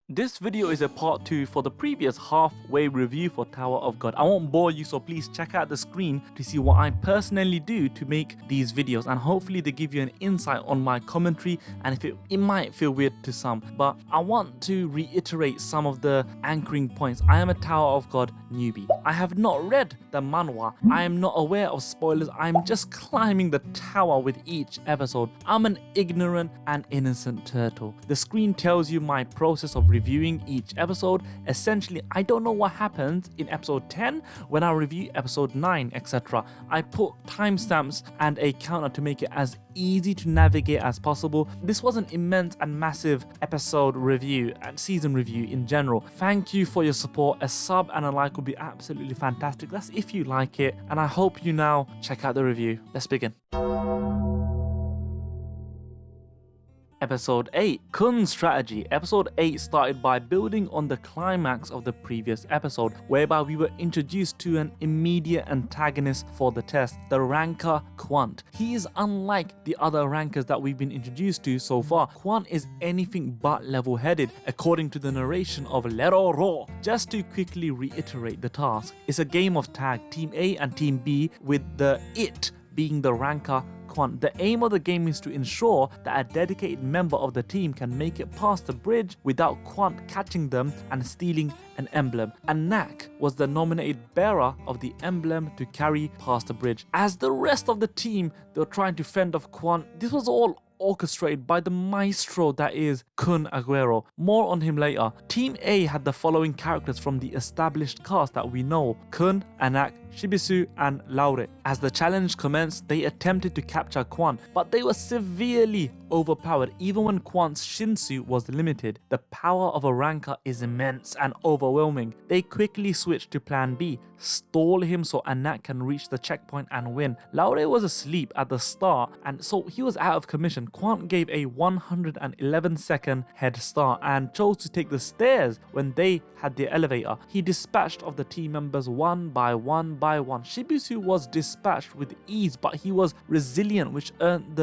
This video is a part 2 for the previous halfway review for Tower of God. I won't bore you, so please check out the screen to see what I personally do to make these videos, and hopefully they give you an insight on my commentary, and if it might feel weird to some, but I want to reiterate some of the anchoring points. I am a Tower of God newbie. I have not read the manhwa. I am not aware of spoilers. I'm just climbing the tower with each episode. I'm an ignorant and innocent turtle. The screen tells you my process of reviewing each episode. Essentially, I don't know what happens in episode 10 when I review episode 9, etc. I put timestamps and a counter to make it as easy to navigate as possible. This was an immense and massive episode review and season review in general. Thank you for your support. A sub and a like would be absolutely fantastic. That's if you like it, and I hope you now check out the review. Let's begin. Episode 8, Kun's Strategy. Episode 8 started by building on the climax of the previous episode, whereby we were introduced to an immediate antagonist for the test, the ranker Quant. He is unlike the other rankers that we've been introduced to so far. Quant is anything but level-headed, according to the narration of Leroro. Just to quickly reiterate the task, it's a game of tag, Team A and Team B, with the it being the ranker Quant. The aim of the game is to ensure that a dedicated member of the team can make it past the bridge without Quant catching them and stealing an emblem. And Nak was the nominated bearer of the emblem to carry past the bridge. As the rest of the team, they were trying to fend off Quant. This was all orchestrated by the maestro that is Kun Aguero. More on him later. Team A had the following characters from the established cast that we know: Kun, Anak, Shibisu and Laure. As the challenge commenced, they attempted to capture Quant, but they were severely overpowered even when Quant's Shinsu was limited. The power of a ranker is immense and overwhelming. They quickly switched to plan B, stall him so Anak can reach the checkpoint and win. Laure was asleep at the start, and so he was out of commission. Quant gave a 111-second head start and chose to take the stairs when they had the elevator. He dispatched of the team members one by one. Shibisu was dispatched with ease, but he was resilient, which earned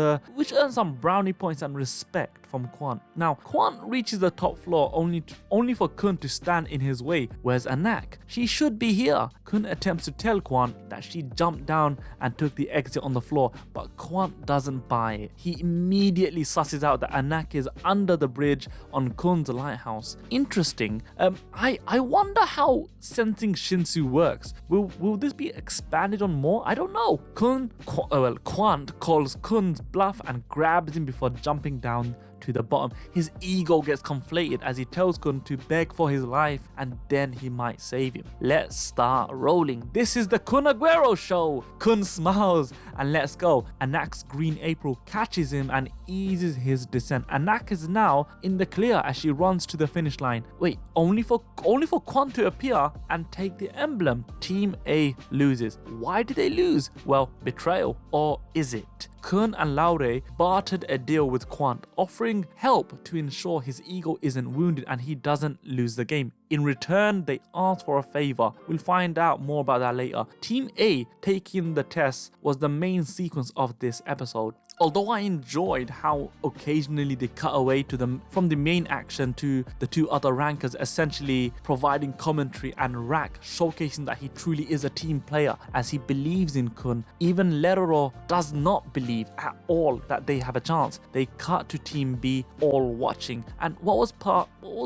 some brownie points and respect from Quant. Now, Quant reaches the top floor only for Kun to stand in his way. Where's Anak? She should be here. Kun attempts to tell Quant that she jumped down and took the exit on the floor, but Quant doesn't buy it. He immediately susses out that Anak is under the bridge on Kun's lighthouse. Interesting. I wonder how sensing Shinsu works. Will this be expanded on more? I don't know. Quant calls Kun's bluff and grabs him before jumping down to the bottom. His ego gets conflated as he tells Kun to beg for his life and then he might save him. Let's start rolling. This is the Kun Aguero show. Kun smiles and lets go. Anak's green April catches him and eases his descent. Anak is now in the clear as she runs to the finish line. Wait, only for Quant to appear and take the emblem. Team A loses. Why did they lose? Well, betrayal. Or is it? Kun and Laure bartered a deal with Quant, offering help to ensure his ego isn't wounded and he doesn't lose the game. In return, they asked for a favor. We'll find out more about that later. Team A taking the test was the main sequence of this episode. Although I enjoyed how occasionally they cut away from the main action to the two other rankers, essentially providing commentary, and Rak showcasing that he truly is a team player as he believes in Kun. Even Leroro does not believe at all that they have a chance. They cut to Team B all watching, and what was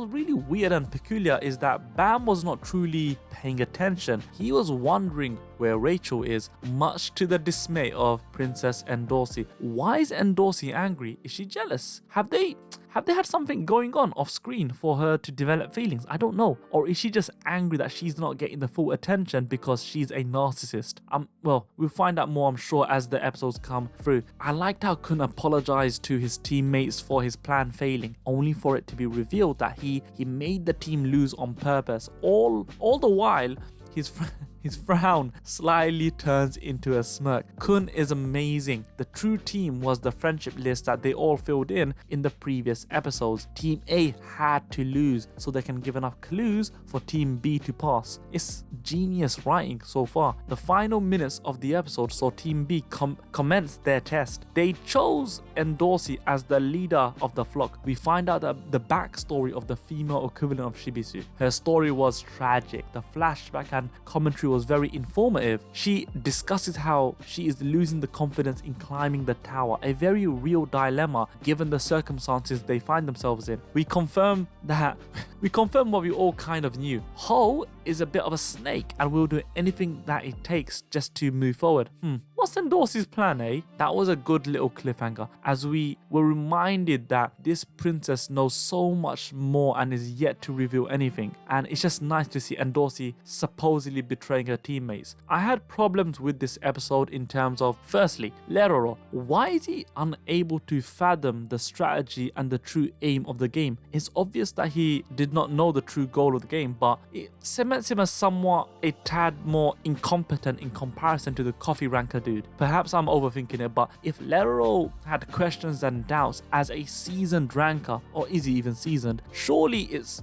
really weird and peculiar is that Bam was not truly paying attention. He was wondering where Rachel is, much to the dismay of Princess Endorsi. Why is Endorsi angry? Is she jealous? Have they had something going on off screen for her to develop feelings? I don't know. Or is she just angry that she's not getting the full attention because she's a narcissist? Well, we'll find out more, I'm sure, as the episodes come through. I liked how Kun apologized to his teammates for his plan failing, only for it to be revealed that he made the team lose on purpose. All the while, his friend His frown slightly turns into a smirk. Kun is amazing. The true team was the friendship list that they all filled in the previous episodes. Team A had to lose so they can give enough clues for Team B to pass. It's genius writing so far. The final minutes of the episode saw Team B commence their test. They chose Endorsi as the leader of the flock. We find out that the backstory of the female equivalent of Shibisu. Her story was tragic. The flashback and commentary was very informative. She discusses how she is losing the confidence in climbing the tower, a very real dilemma given the circumstances they find themselves in. We confirm what we all kind of knew. Ho is a bit of a snake and will do anything that it takes just to move forward. What's Endorsi's plan, eh? That was a good little cliffhanger, as we were reminded that this princess knows so much more and is yet to reveal anything. And it's just nice to see Endorsi supposedly betraying her teammates. I had problems with this episode in terms of, firstly, Leroro. Why is he unable to fathom the strategy and the true aim of the game? It's obvious that he did not know the true goal of the game, but it cements him as somewhat a tad more incompetent in comparison to the coffee ranker dude. Perhaps I'm overthinking it, but if Leroro had questions and doubts as a seasoned ranker, or is he even seasoned, surely it's,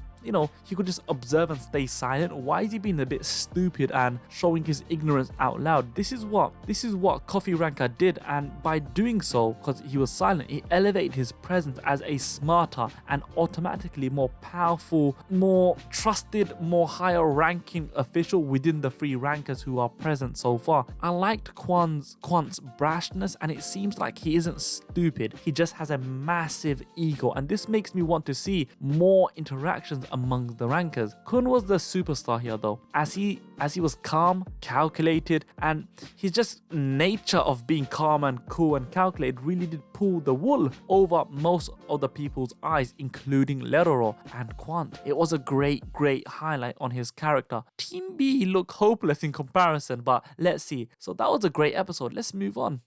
he could just observe and stay silent. Why is he being a bit stupid and showing his ignorance out loud? This is what Coffee Ranker did, and by doing so, because he was silent, he elevated his presence as a smarter and automatically more powerful, more trusted, more higher ranking official within the three rankers who are present so far. I liked Quant's brashness, and it seems like he isn't stupid. He just has a massive ego, and this makes me want to see more interactions among the rankers. Kun was the superstar here though, as he was calm, calculated, and his just nature of being calm and cool and calculated really did pull the wool over most of the people's eyes, including Leroro and Quant. It was a great highlight on his character. Team B looked hopeless in comparison, but let's see. So that was a great episode. Let's move on.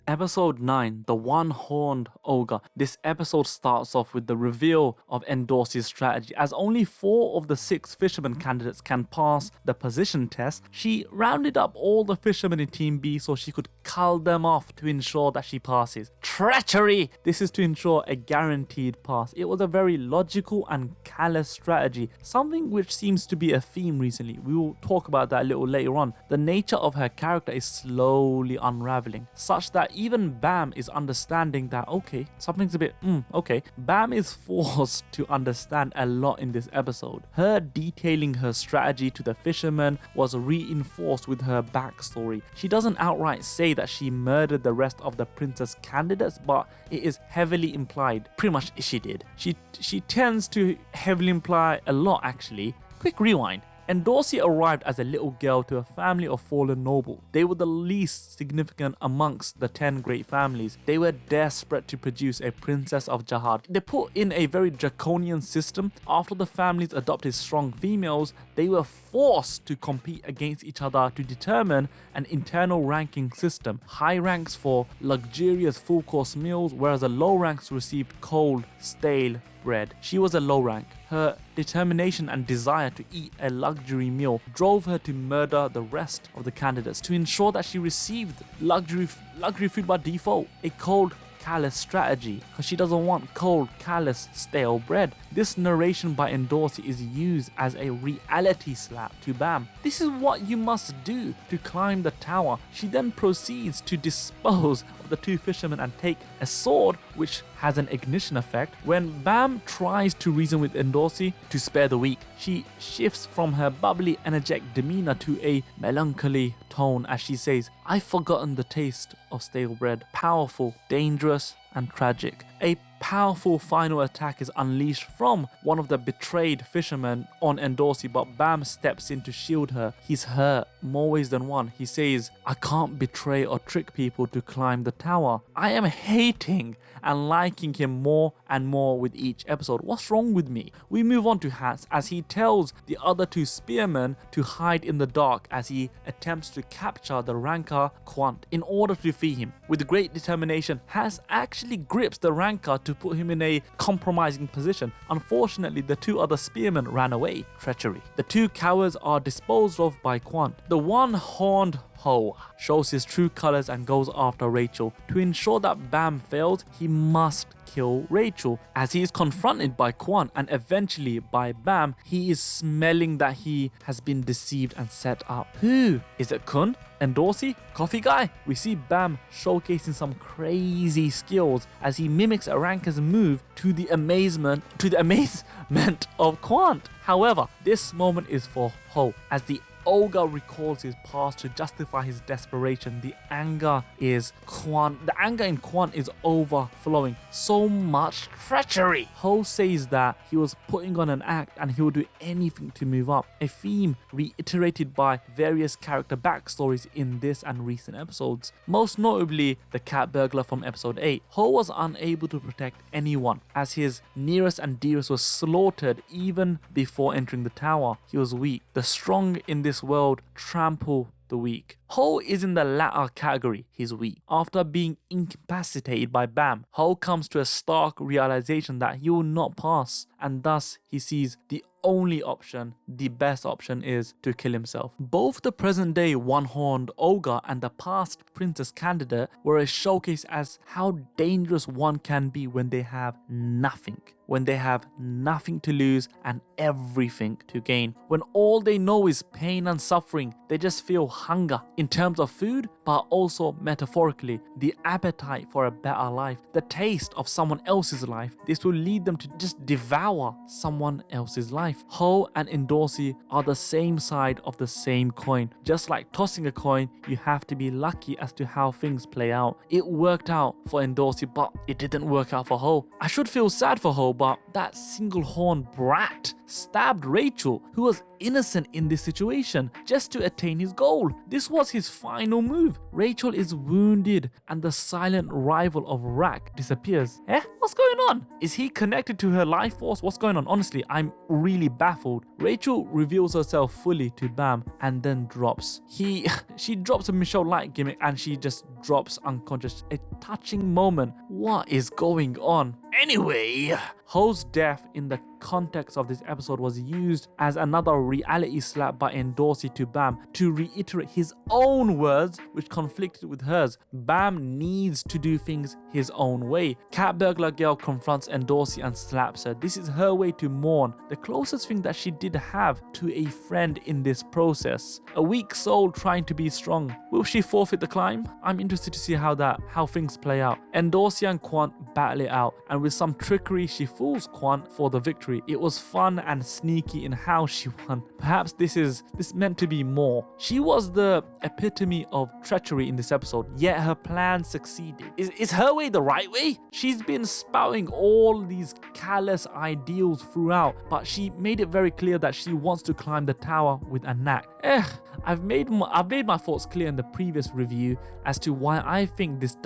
Episode 9, The One-Horned Ogre. This episode starts off with the reveal of Endorsi's strategy. As only 4 of the 6 fisherman candidates can pass the position test, she rounded up all the fishermen in Team B so she could cull them off to ensure that she passes. Treachery! This is to ensure a guaranteed pass. It was a very logical and callous strategy, something which seems to be a theme recently. We will talk about that a little later on. The nature of her character is slowly unraveling, such that even Bam is understanding that, okay, something's a bit, okay. Bam is forced to understand a lot in this episode. Her detailing her strategy to the fishermen was reinforced with her backstory. She doesn't outright say that she murdered the rest of the princess candidates, but it is heavily implied. Pretty much she did. She tends to heavily imply a lot, actually. Quick rewind. Endorsi arrived as a little girl to a family of fallen noble. They were the least significant amongst the 10 great families. They were desperate to produce a princess of Jahad. They put in a very draconian system. After the families adopted strong females, they were forced to compete against each other to determine an internal ranking system. High ranks for luxurious full-course meals, whereas the low ranks received cold, stale bread. She was a low rank. Her determination and desire to eat a luxury meal drove her to murder the rest of the candidates to ensure that she received luxury food by default. A cold, callous strategy, because she doesn't want cold, callous, stale bread. This narration by Endorsi is used as a reality slap to Bam. This is what you must do to climb the tower. She then proceeds to dispose of the 2 fishermen and take a sword which has an ignition effect. When Bam tries to reason with Endorsi to spare the weak, she shifts from her bubbly, energetic demeanor to a melancholy tone as she says, "I've forgotten the taste of stale bread." Powerful, dangerous, and tragic. A powerful final attack is unleashed from one of the betrayed fishermen on Endorsi, but Bam steps in to shield her. He's hurt more ways than one. He says, "I can't betray or trick people to climb the tower." I am hating and liking him more and more with each episode. What's wrong with me? We move on to Hats as he tells the other two spearmen to hide in the dark as he attempts to capture the ranker Quant in order to defeat him. With great determination, Hats actually grips the ranker to put him in a compromising position. Unfortunately, the two other spearmen ran away. Treachery. The two cowards are disposed of by Quant. The one-horned Ho shows his true colors and goes after Rachel. To ensure that Bam fails, he must kill Rachel. As he is confronted by Quan and eventually by Bam, he is smelling that he has been deceived and set up. Who? Is it Kun? Endorsey? Coffee Guy? We see Bam showcasing some crazy skills as he mimics a ranker's move to the amazement of Quant. However, this moment is for Ho as the ogre recalls his past to justify his desperation. The anger in Quan is overflowing. So much treachery. Ho says that he was putting on an act and he will do anything to move up. A theme reiterated by various character backstories in this and recent episodes. Most notably, the cat burglar from episode 8. Ho was unable to protect anyone as his nearest and dearest was slaughtered even before entering the tower. He was weak. The strong in this world trample the weak. Ho is in the latter category, he's weak. After being incapacitated by Bam, Ho comes to a stark realization that he will not pass, and thus he sees the only option, the best option, is to kill himself. Both the present day one-horned ogre and the past princess candidate were a showcase as how dangerous one can be when they have nothing. When they have nothing to lose and everything to gain. When all they know is pain and suffering, they just feel hunger in terms of food, but also metaphorically, the appetite for a better life, the taste of someone else's life. This will lead them to just devour someone else's life. Ho and Endorsey are the same side of the same coin. Just like tossing a coin, you have to be lucky as to how things play out. It worked out for Endorsey, but it didn't work out for Ho. I should feel sad for Ho, but that single-horned brat stabbed Rachel, who was innocent in this situation, just to attain his goal. This was his final move. Rachel is wounded and the silent rival of Rak disappears. What's going on? Is he connected to her life force? What's going on? Honestly, I'm really baffled. Rachel reveals herself fully to Bam and then drops. She drops a Michelle Light gimmick and she just drops unconscious. A touching moment. What is going on? Anyway, Ho's death in the context of this episode was used as another reality slap by Endorsey to Bam to reiterate his own words which conflicted with hers. Bam needs to do things his own way. Cat Burglar Girl confronts Endorsey and slaps her. This is her way to mourn, the closest thing that she did have to a friend in this process. A weak soul trying to be strong. Will she forfeit the climb? I'm interested to see how things play out. Endorsey and Quant battle it out, and with some trickery she fools Quant for the victory. It was fun and sneaky in how she won. Perhaps this meant to be more. She was the epitome of treachery in this episode, yet her plan succeeded. Is her way the right way? She's been spouting all these callous ideals throughout, but she made it very clear that she wants to climb the tower with a knack. I've made my thoughts clear in the previous review as to why I think this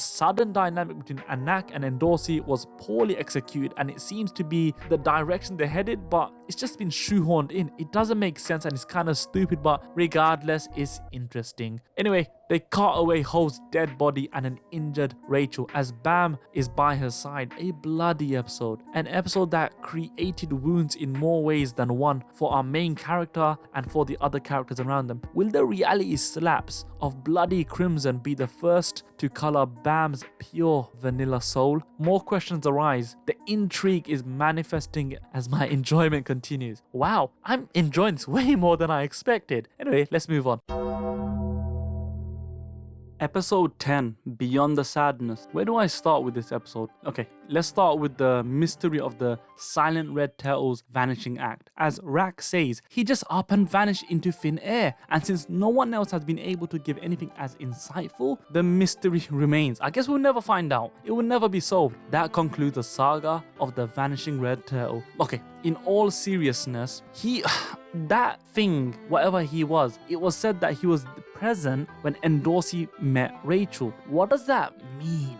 sudden dynamic between Anak and Endorsey was poorly executed, and it seems to be the direction they headed, but it's just been shoehorned in. It doesn't make sense and it's kind of stupid, but regardless, it's interesting. Anyway, they cart away Ho's dead body and an injured Rachel as Bam is by her side. A bloody episode. An episode that created wounds in more ways than one for our main character and for the other characters around them. Will the reality slaps of Bloody Crimson be the first to color Bam's pure vanilla soul? More questions arise. The intrigue is manifesting as my enjoyment continues. Wow, I'm enjoying this way more than I expected. Anyway, let's move on. Episode 10, Beyond the Sadness. Where do I start with this episode? Okay, let's start with the mystery of the Silent Red Turtle's vanishing act. As Rak says, he just up and vanished into thin air, and since no one else has been able to give anything as insightful, the mystery remains. I guess we'll never find out. It will never be solved. That concludes the saga of the vanishing Red Turtle. Okay, in all seriousness, that thing, whatever he was, it was said that he was present when Endorsey met Rachel. What does that mean?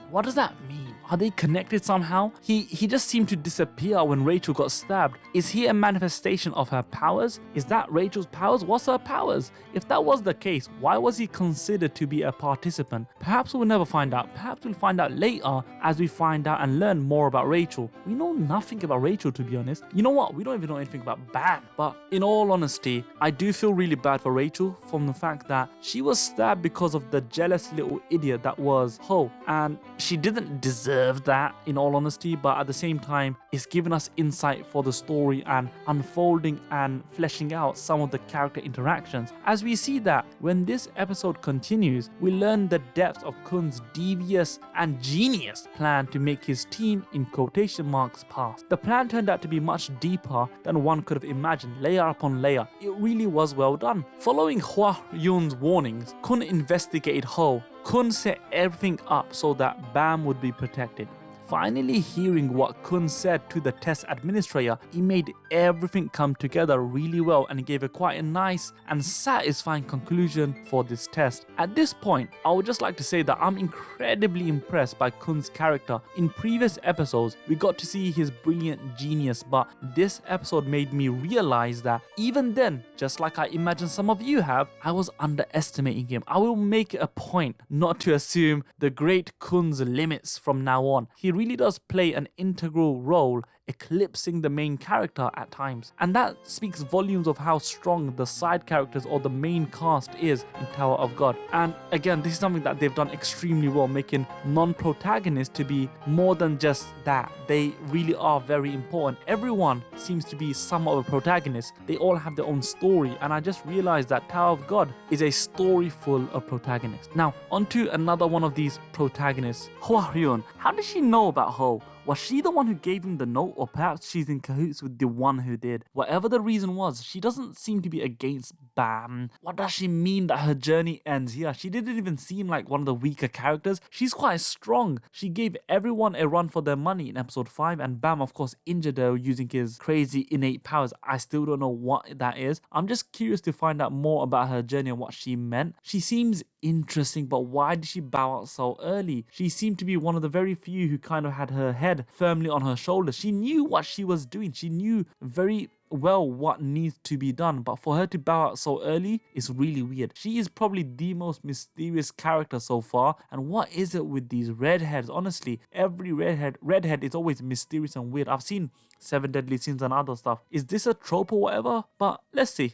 Are they connected somehow? He just seemed to disappear when Rachel got stabbed. Is he a manifestation of her powers? Is that Rachel's powers? What's her powers? If that was the case, why was he considered to be a participant? Perhaps we'll never find out. Perhaps we'll find out later as we find out and learn more about Rachel. We know nothing about Rachel, to be honest. You know what? We don't even know anything about Bam. But in all honesty, I do feel really bad for Rachel from the fact that she was stabbed because of the jealous little idiot that was Ho. And she didn't deserve that, in all honesty, but at the same time, it's given us insight for the story and unfolding and fleshing out some of the character interactions. As we see that when this episode continues, we learn the depth of Kun's devious and genius plan to make his team, in quotation marks, pass. The plan turned out to be much deeper than one could have imagined, layer upon layer. It really was well done. Following Hwa Yun's warnings, Kun investigated Ho. Kun set everything up so that Bam would be protected. Finally hearing what Kun said to the test administrator, he made everything come together really well and gave a quite a nice and satisfying conclusion for this test. At this point, I would just like to say that I'm incredibly impressed by Kun's character. In previous episodes, we got to see his brilliant genius, but this episode made me realize that even then, just like I imagine some of you have, I was underestimating him. I will make it a point not to assume the great Kun's limits from now on. He really does play an integral role, eclipsing the main character at times. And that speaks volumes of how strong the side characters or the main cast is in Tower of God. And again, this is something that they've done extremely well, making non-protagonists to be more than just that. They really are very important. Everyone seems to be somewhat of a protagonist. They all have their own story, and I just realized that Tower of God is a story full of protagonists. Now, onto another one of these protagonists, Hwa Hyun. How did she know about Ho? Was she the one who gave him the note, or perhaps she's in cahoots with the one who did? Whatever the reason was, she doesn't seem to be against Bam. What does she mean that her journey ends here? She didn't even seem like one of the weaker characters. She's quite strong. She gave everyone a run for their money in episode 5, and Bam, of course, injured her using his crazy innate powers. I still don't know what that is. I'm just curious to find out more about her journey and what she meant. She seems interesting, but why did she bow out so early? She seemed to be one of the very few who kind of had her head firmly on her shoulders. She knew what she was doing. She knew very well what needs to be done, but for her to bow out so early is really weird. She is probably the most mysterious character so far, and what is it with these redheads? Honestly, every redhead is always mysterious and weird. I've seen 7 Deadly Sins and other stuff. Is this a trope or whatever? But let's see.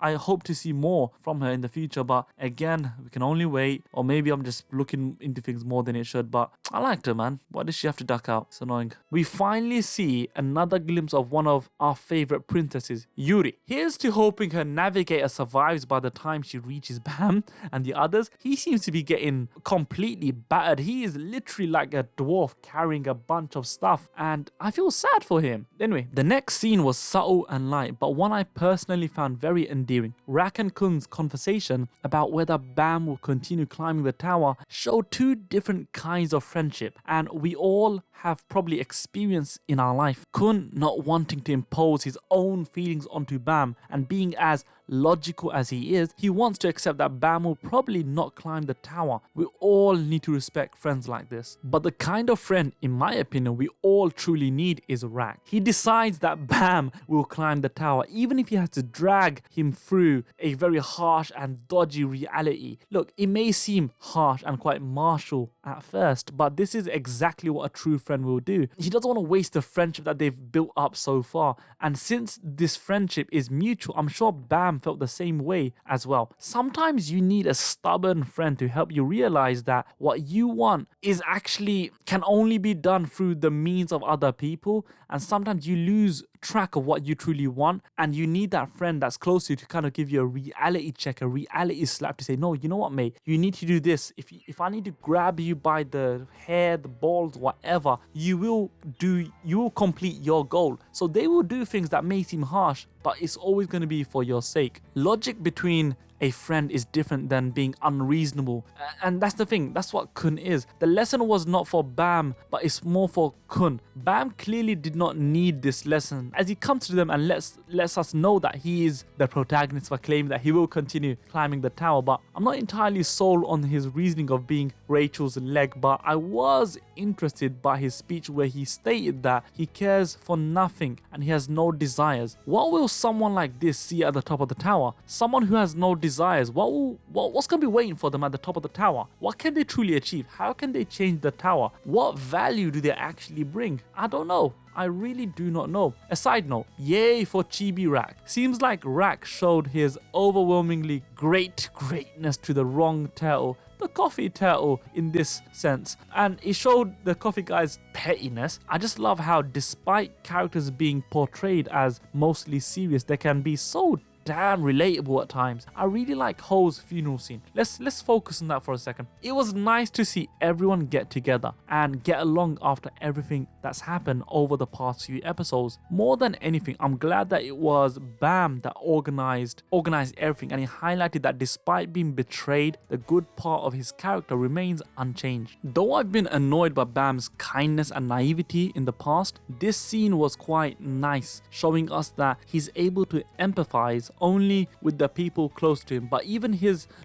I hope to see more from her in the future, but again, we can only wait. Or maybe I'm just looking into things more than it should, but I liked her, man. Why does she have to duck out? It's annoying. We finally see another glimpse of one of our favorite princesses, Yuri. Here's to hoping her navigator survives by the time she reaches Bam and the others. He seems to be getting completely battered. He is literally like a dwarf carrying a bunch of stuff, and I feel sad for him. Anyway, the next scene was subtle and light, but one I personally found very endearing. Rak and Kun's conversation about whether Bam will continue climbing the tower showed two different kinds of friendship, and we all have probably experienced in our life. Kun not wanting to impose his own feelings onto Bam, and being as logical as he is, he wants to accept that Bam will probably not climb the tower. We all need to respect friends like this. But the kind of friend, in my opinion, we all truly need is Rak. He decides that Bam will climb the tower, even if he has to drag him through a very harsh and dodgy reality. Look, it may seem harsh and quite martial at first, but this is exactly what a true friend will do. He doesn't want to waste the friendship that they've built up so far, and since this friendship is mutual, I'm sure Bam felt the same way as well. Sometimes you need a stubborn friend to help you realize that what you want is actually can only be done through the means of other people, and sometimes you lose track of what you truly want, and you need that friend that's close to you to kind of give you a reality check, a reality slap to say, no, you know what, mate, you need to do this. If I need to grab you by the hair, the balls, whatever, you will complete your goal. So they will do things that may seem harsh, but it's always going to be for your sake. Logic between a friend is different than being unreasonable. And that's the thing, that's what Kun is. The lesson was not for Bam, but it's more for Kun. Bam clearly did not need this lesson, as he comes to them and lets us know that he is the protagonist for claiming that he will continue climbing the tower. But I'm not entirely sold on his reasoning of being Rachel's leg, but I was interested by his speech where he stated that he cares for nothing and he has no desires. What will someone like this see at the top of the tower? Someone who has no desires. What's going to be waiting for them at the top of the tower? What can they truly achieve? How can they change the tower? What value do they actually bring? I don't know. I really do not know. A side note, yay for Chibi Rak. Seems like Rak showed his overwhelmingly greatness to the wrong turtle, the coffee turtle in this sense, and it showed the coffee guy's pettiness. I just love how despite characters being portrayed as mostly serious, they can be so damn relatable at times. I really like Ho's funeral scene. Let's focus on that for a second. It was nice to see everyone get together and get along after everything that's happened over the past few episodes. More than anything, I'm glad that it was Bam that organized everything, and he highlighted that despite being betrayed, the good part of his character remains unchanged. Though I've been annoyed by Bam's kindness and naivety in the past, this scene was quite nice, showing us that he's able to empathize only with the people close to him, but even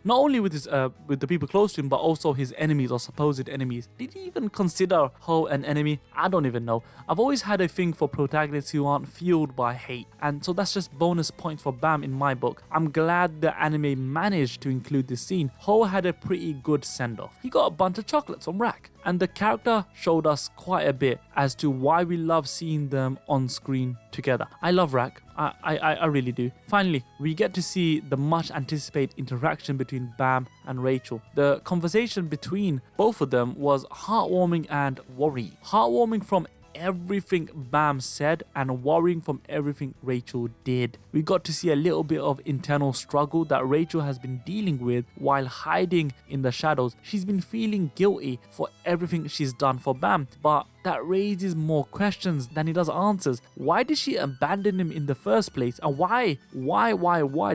not only with the people close to him, but also his enemies or supposed enemies. Did he even consider Ho an enemy? I don't even know. I've always had a thing for protagonists who aren't fueled by hate, and so that's just bonus points for Bam in my book. I'm glad the anime managed to include this scene. Ho had a pretty good send-off. He got a bunch of chocolates from Rak, and the character showed us quite a bit as to why we love seeing them on screen together. I love Rak. I really do. Finally, we get to see the much anticipated interaction between Bam and Rachel. The conversation between both of them was heartwarming and worrying. Heartwarming from everything Bam said and worrying from everything Rachel did. We got to see a little bit of internal struggle that Rachel has been dealing with while hiding in the shadows. She's been feeling guilty for everything she's done for Bam, but that raises more questions than it does answers. Why did she abandon him in the first place? And why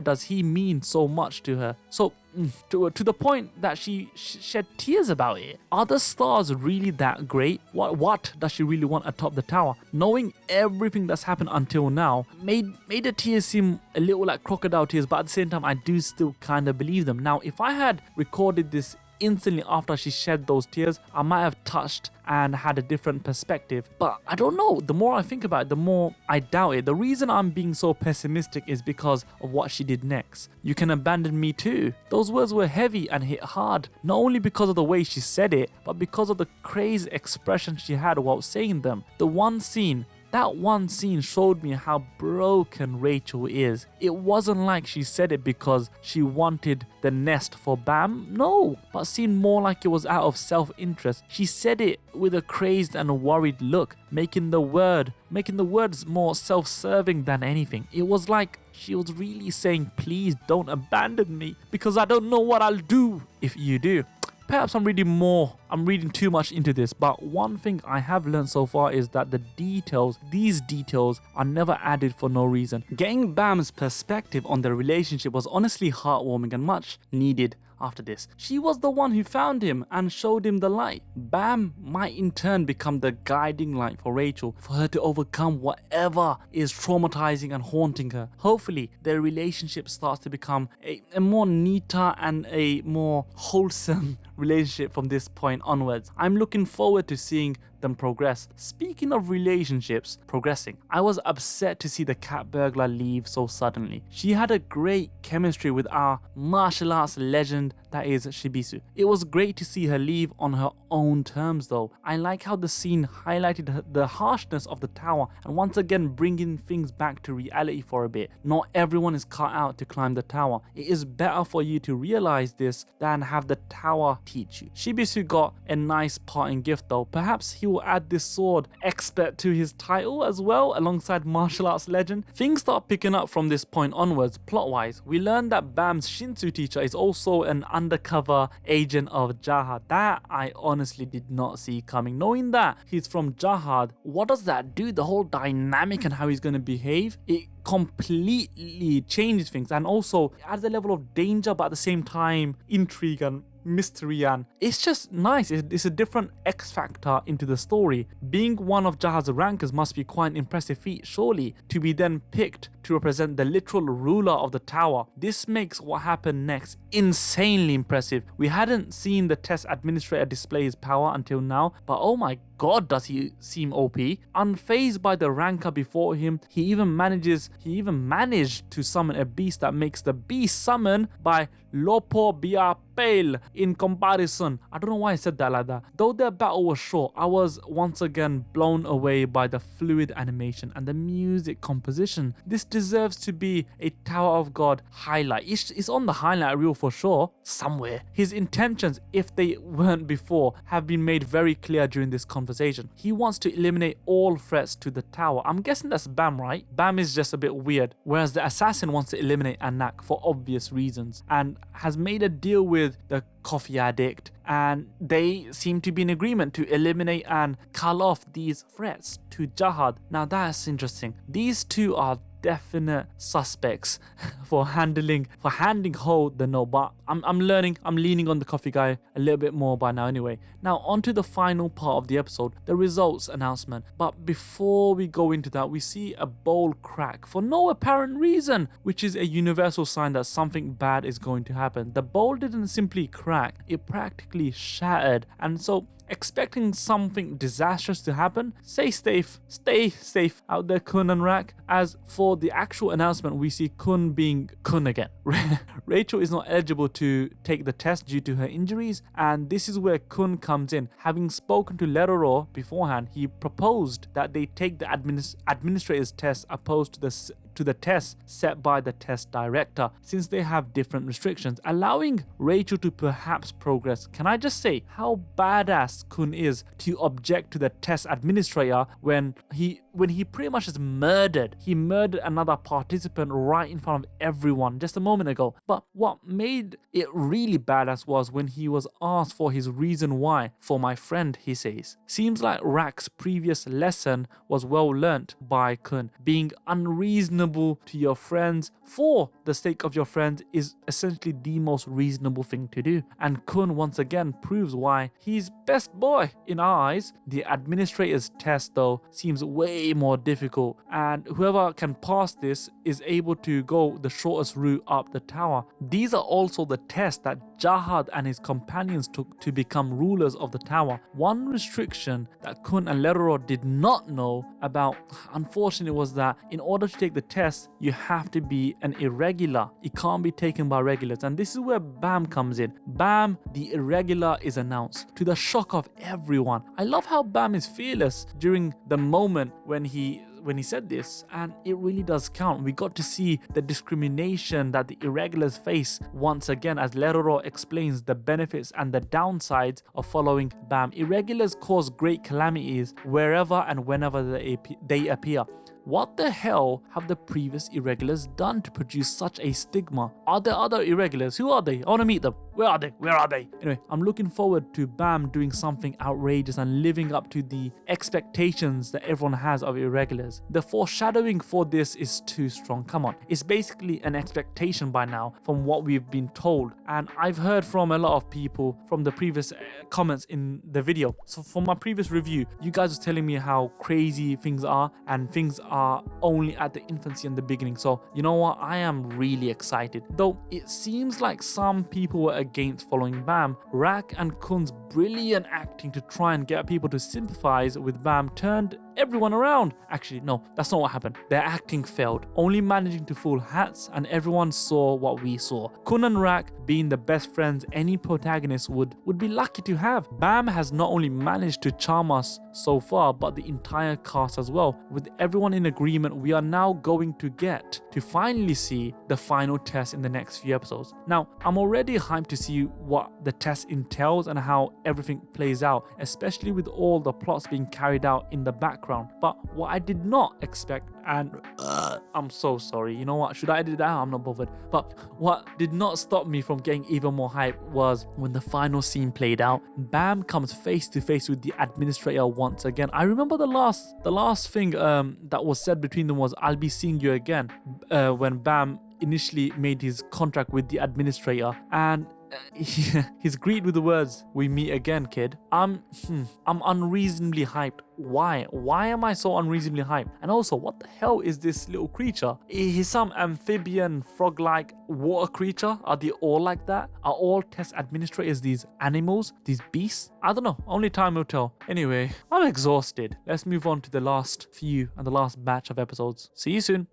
does he mean so much to her? So to the point that she shed tears about it. Are the stars really that great? What does she really want atop the tower? Knowing everything that's happened until now made the tears seem a little like crocodile tears, but at the same time I do still kind of believe them. Now, if I had recorded this instantly after she shed those tears, I might have touched and had a different perspective. But I don't know, the more I think about it, the more I doubt it. The reason I'm being so pessimistic is because of what she did next. You can abandon me too. Those words were heavy and hit hard, not only because of the way she said it, but because of the crazy expression she had while saying them. That one scene showed me how broken Rachel is. It wasn't like she said it because she wanted the nest for Bam, no, but seemed more like it was out of self-interest. She said it with a crazed and worried look, making the words more self-serving than anything. It was like she was really saying, please don't abandon me, because I don't know what I'll do if you do. Perhaps I'm reading too much into this, but one thing I have learned so far is that these details are never added for no reason. Getting Bam's perspective on their relationship was honestly heartwarming and much needed. After this, she was the one who found him and showed him the light. Bam might in turn become the guiding light for Rachel, for her to overcome whatever is traumatizing and haunting her. Hopefully, their relationship starts to become a more neater and a more wholesome relationship from this point onwards. I'm looking forward to seeing them progress. Speaking of relationships progressing, I was upset to see the cat burglar leave so suddenly. She had a great chemistry with our martial arts legend that is Shibisu. It was great to see her leave on her own terms though. I like how the scene highlighted the harshness of the tower and once again bringing things back to reality for a bit. Not everyone is cut out to climb the tower. It is better for you to realize this than have the tower teach you. Shibisu got got a nice parting gift though. Perhaps he will add this sword expert to his title as well, alongside martial arts legend. Things start picking up from this point onwards. Plot-wise, we learn that Bam's Shinsu teacher is also an undercover agent of Jahad. That I honestly did not see coming. Knowing that he's from Jahad, what does that do? The whole dynamic and how he's going to behave, it completely changes things, and also adds a level of danger, but at the same time intrigue and mystery, and it's just nice. It's a different X factor into the story. Being one of Jahad's rankers must be quite an impressive feat, surely, to be then picked to represent the literal ruler of the tower. This makes what happened next insanely impressive. We hadn't seen the test administrator display his power until now, but oh my god, does he seem OP. Unfazed by the ranker before him, he even managed to summon a beast that makes the beast summon by Lopo Biapel in comparison. I don't know why I said that like that. Though their battle was short, I was once again blown away by the fluid animation and the music composition. This deserves to be a Tower of God highlight. It's on the highlight reel for sure, somewhere. His intentions, if they weren't before, have been made very clear during this conversation. He wants to eliminate all threats to the tower. I'm guessing that's Bam, right? Bam is just a bit weird, whereas the assassin wants to eliminate Anak for obvious reasons, and has made a deal with the coffee addict, and they seem to be in agreement to eliminate and cull off these threats to Jahad. Now that's interesting. These two are definite suspects for handing hold the no, but I'm leaning on the coffee guy a little bit more by now anyway. Now on to the final part of the episode, the results announcement. But before we go into that, we see a bowl crack for no apparent reason, which is a universal sign that something bad is going to happen. The bowl didn't simply crack, it practically shattered, and so expecting something disastrous to happen, stay safe out there, Kun and Rak. As for the actual announcement, we see Kun being Kun again. Rachel is not eligible to take the test due to her injuries, and this is where Kun comes in. Having spoken to Leroro beforehand, he proposed that they take the administrator's test opposed to the test set by the test director, since they have different restrictions, allowing Rachel to perhaps progress. Can I just say how badass Kun is to object to the test administrator when he pretty much is murdered. He murdered another participant right in front of everyone just a moment ago. But what made it really badass was when he was asked for his reason why. For my friend, he says. Seems like Rak's previous lesson was well learnt by Kun. Being unreasonable to your friends for the sake of your friends is essentially the most reasonable thing to do. And Kun once again proves why he's best boy in our eyes. The administrator's test though seems way more difficult, and whoever can pass this is able to go the shortest route up the tower. These are also the tests that Jahad and his companions took to become rulers of the tower. One restriction that Kun and Leroro did not know about, unfortunately, was that in order to take the test, you have to be an irregular. It can't be taken by regulars, and this is where Bam comes in. Bam, the irregular, is announced to the shock of everyone. I love how Bam is fearless during the moment when he said this, and it really does count. We got to see the discrimination that the irregulars face once again as Leroro explains the benefits and the downsides of following Bam. Irregulars cause great calamities wherever and whenever they appear. What the hell have the previous irregulars done to produce such a stigma? Are there other irregulars? Who are they? I want to meet them. Where are they? Anyway, I'm looking forward to Bam doing something outrageous and living up to the expectations that everyone has of irregulars. The foreshadowing for this is too strong. Come on. It's basically an expectation by now from what we've been told. And I've heard from a lot of people from the previous comments in the video. So from my previous review, you guys were telling me how crazy things are, and things are only at the infancy and the beginning. So you know what? I am really excited. Though it seems like some people were against following Bam, Rak and Kun's brilliant acting to try and get people to sympathize with Bam turned everyone around. Actually, no, that's not what happened. Their acting failed, only managing to fool Hats, and everyone saw what we saw. Kun and Rak being the best friends any protagonist would be lucky to have. Bam has not only managed to charm us so far, but the entire cast as well. With everyone in agreement, we are now going to get to finally see the final test in the next few episodes. Now, I'm already hyped to see what the test entails and how everything plays out, especially with all the plots being carried out in the background. But what I did not expect, and I'm so sorry, you know what, should I edit that out? I'm not bothered. But what did not stop me from getting even more hype was when the final scene played out. Bam comes face to face with the administrator once again. I remember the last thing that was said between them was, "I'll be seeing you again," when Bam initially made his contract with the administrator, and he's greeted with the words, "We meet again, kid." I'm unreasonably hyped. Why am I so unreasonably hyped? And also, what the hell is this little creature? He's some amphibian frog-like water creature. Are they all like that? Are all test administrators these animals, these beasts? I don't know, only time will tell. Anyway, I'm exhausted. Let's move on to the last few and the last batch of episodes. See you soon.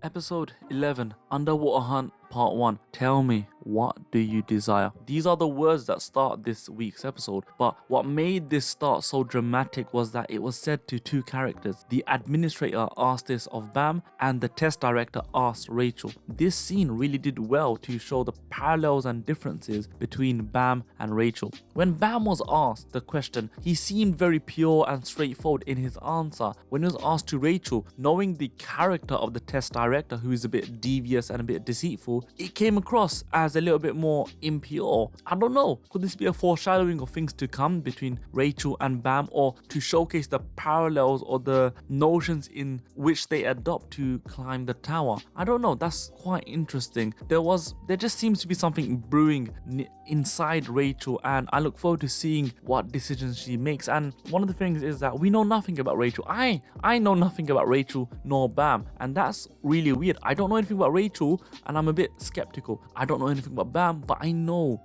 Episode 11, Underwater Hunt Part 1. Tell me, what do you desire? These are the words that start this week's episode, but what made this start so dramatic was that it was said to two characters. The administrator asked this of Bam, and the test director asked Rachel. This scene really did well to show the parallels and differences between Bam and Rachel. When Bam was asked the question, he seemed very pure and straightforward in his answer. When he was asked to Rachel, knowing the character of the test director, who is a bit devious and a bit deceitful, it came across as a little bit more impure. I don't know, could this be a foreshadowing of things to come between Rachel and Bam, or to showcase the parallels or the notions in which they adopt to climb the tower? I don't know, that's quite interesting. There just seems to be something brewing inside Rachel, and I look forward to seeing what decisions she makes. And one of the things is that we know nothing about Rachel. I know nothing about Rachel nor Bam, and that's really weird. I don't know anything about Rachel, and I'm a bit skeptical. I don't know anything about Bam, but I know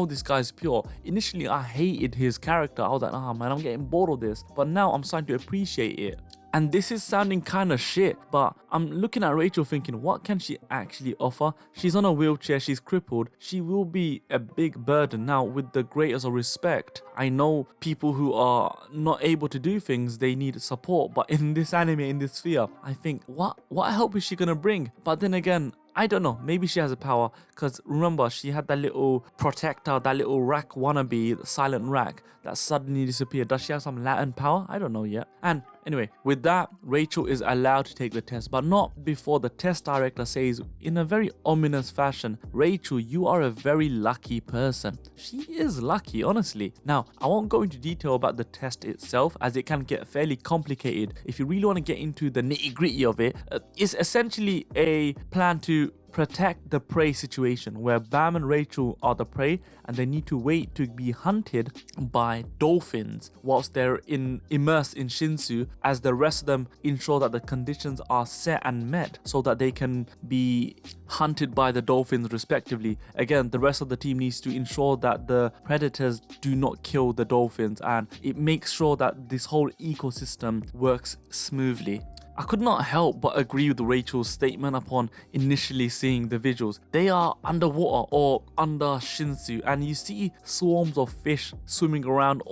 this guy's pure. Initially, I hated his character. I was like, man, I'm getting bored of this. But now I'm starting to appreciate it. And this is sounding kind of shit, but I'm looking at Rachel thinking, what can she actually offer? She's on a wheelchair, she's crippled. She will be a big burden. Now, with the greatest of respect, I know people who are not able to do things, they need support. But in this anime, in this sphere, I think, what help is she gonna bring? But then again, I don't know, maybe she has a power, because remember, she had that little protector, that little Rak wannabe, the silent Rak, that suddenly disappeared. Does she have some Latin power? I don't know yet. And anyway, with that, Rachel is allowed to take the test, but not before the test director says in a very ominous fashion, "Rachel, you are a very lucky person." She is lucky, honestly. Now, I won't go into detail about the test itself, as it can get fairly complicated. If you really want to get into the nitty-gritty of it, it's essentially a plan to protect the prey situation, where Bam and Rachel are the prey and they need to wait to be hunted by dolphins whilst they're immersed in Shinsu, as the rest of them ensure that the conditions are set and met so that they can be hunted by the dolphins respectively. Again, the rest of the team needs to ensure that the predators do not kill the dolphins, and it makes sure that this whole ecosystem works smoothly. I could not help but agree with Rachel's statement upon initially seeing the visuals. They are underwater or under Shinsu, and you see swarms of fish swimming around.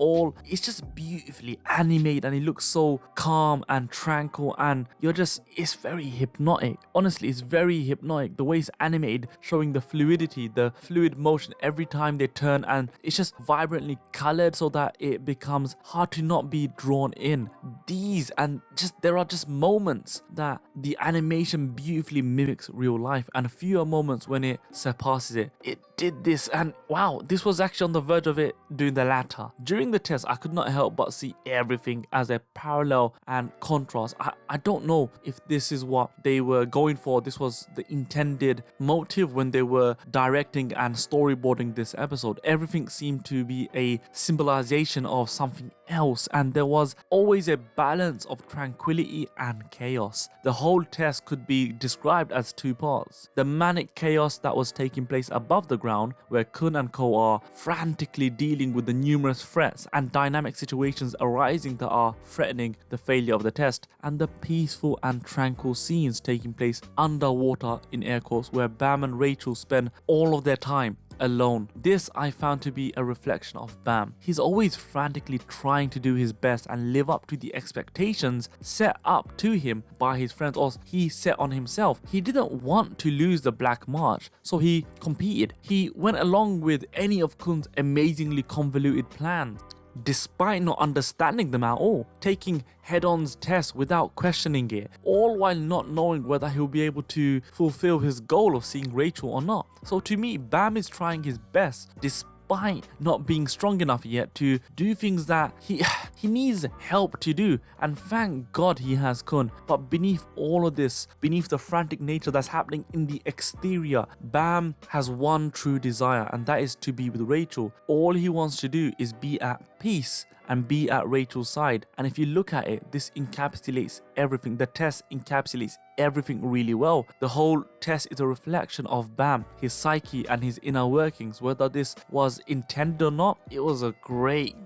It's just beautifully animated, and it looks so calm and tranquil, and it's very hypnotic. Honestly, it's very hypnotic. The way it's animated, showing the fluidity, the fluid motion every time they turn, and it's just vibrantly colored so that it becomes hard to not be drawn in. There are just moments that the animation beautifully mimics real life, and fewer moments when it surpasses it. It did this, and wow, this was actually on the verge of it doing the latter. During the test, I could not help but see everything as a parallel and contrast. I don't know if this is what they were going for. This was the intended motive when they were directing and storyboarding this episode. Everything seemed to be a symbolization of something else, and there was always a balance of tranquility and chaos. The whole test could be described as two parts. The manic chaos that was taking place above the ground, where Kun and Ko are frantically dealing with the numerous threats and dynamic situations arising that are threatening the failure of the test, and the peaceful and tranquil scenes taking place underwater in air quotes, where Bam and Rachel spend all of their time alone. This I found to be a reflection of Bam. He's always frantically trying to do his best and live up to the expectations set up to him by his friends, or he set on himself. He didn't want to lose the Black March, so he competed. He went along with any of Kun's amazingly convoluted plans, despite not understanding them at all, taking head-on tests without questioning it, all while not knowing whether he'll be able to fulfill his goal of seeing Rachel or not. So to me, Bam is trying his best despite not being strong enough yet to do things that he needs help to do, and thank God he has Kun. But beneath all of this, beneath the frantic nature that's happening in the exterior, Bam has one true desire, and that is to be with Rachel. All he wants to do is be at peace and be at Rachel's side. And if you look at it, this encapsulates everything. The test encapsulates everything really well. The whole test is a reflection of Bam, his psyche and his inner workings. Whether this was intended or not, it was a great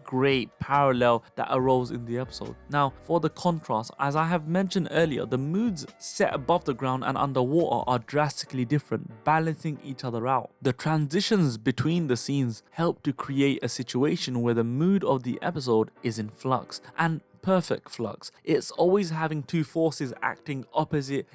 parallel that arose in the episode. Now, for the contrast, as I have mentioned earlier, the moods set above the ground and underwater are drastically different, balancing each other out. The transitions between the scenes help to create a situation where the mood of the episode is in flux, and perfect flux. It's always having two forces acting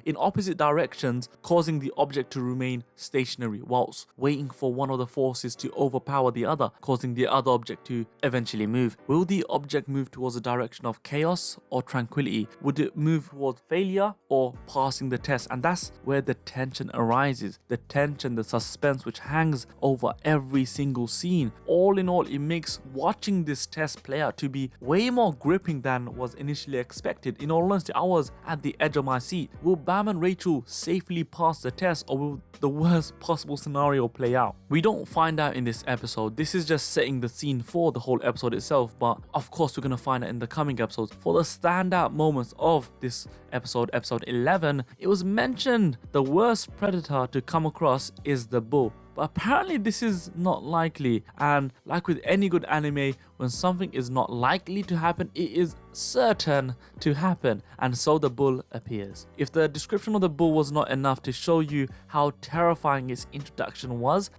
in opposite directions, causing the object to remain stationary whilst waiting for one of the forces to overpower the other, causing the other object to eventually move. Will the object move towards the direction of chaos or tranquility? Would it move towards failure or passing the test? And that's where the tension arises. The tension, the suspense which hangs over every single scene. All in all, it makes watching this test play out to be way more gripping than was initially expected. In all honesty, I was at the edge of my seat. Will Bam and Rachel safely pass the test, or will the worst possible scenario play out? We don't find out in this episode. This is just setting the scene for the whole episode itself, but of course we're going to find out in the coming episodes. For the standout moments of this episode 11, it was mentioned the worst predator to come across is the bull. But apparently this is not likely, and like with any good anime, when something is not likely to happen, it is certain to happen, and so the bull appears. If the description of the bull was not enough to show you how terrifying its introduction was,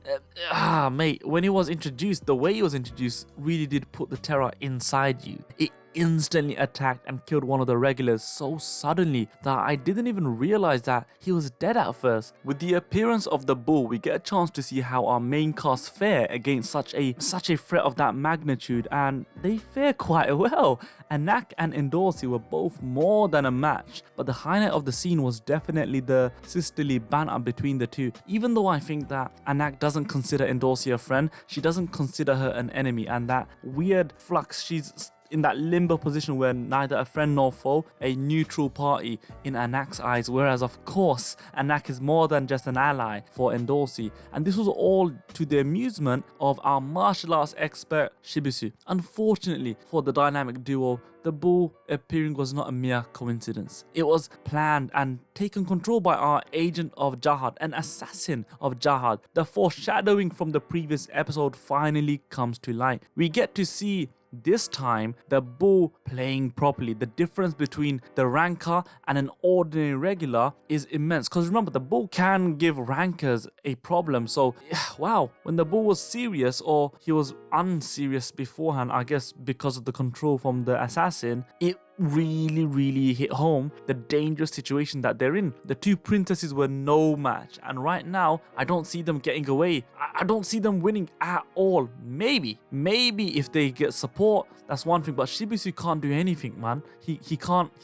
mate, when it was introduced, the way it was introduced really did put the terror inside you. It instantly attacked and killed one of the regulars so suddenly that I didn't even realize that he was dead at first. With the appearance of the bull, we get a chance to see how our main cast fare against such a threat of that magnitude, and they fare quite well. Anak and Endorsi were both more than a match, but the highlight of the scene was definitely the sisterly banter between the two. Even though I think that Anak doesn't consider Endorsi a friend, she doesn't consider her an enemy, and that weird flux, she's in that limbo position where neither a friend nor foe, a neutral party in Anak's eyes, whereas of course Anak is more than just an ally for Endorsi, and this was all to the amusement of our martial arts expert Shibisu. Unfortunately for the dynamic duo, the bull appearing was not a mere coincidence. It was planned and taken control by our agent of Jahad, an assassin of Jahad. The foreshadowing from the previous episode finally comes to light. We get to see this time the bull playing properly. The difference between the ranker and an ordinary regular is immense, because remember, the bull can give rankers a problem. So wow, when the bull was serious, or he was unserious beforehand, I guess because of the control from the assassin, it really hit home the dangerous situation that they're in. The two princesses were no match, and right now I don't see them getting away. I don't see them winning at all. Maybe if they get support, that's one thing, but Shibisu can't do anything, man. He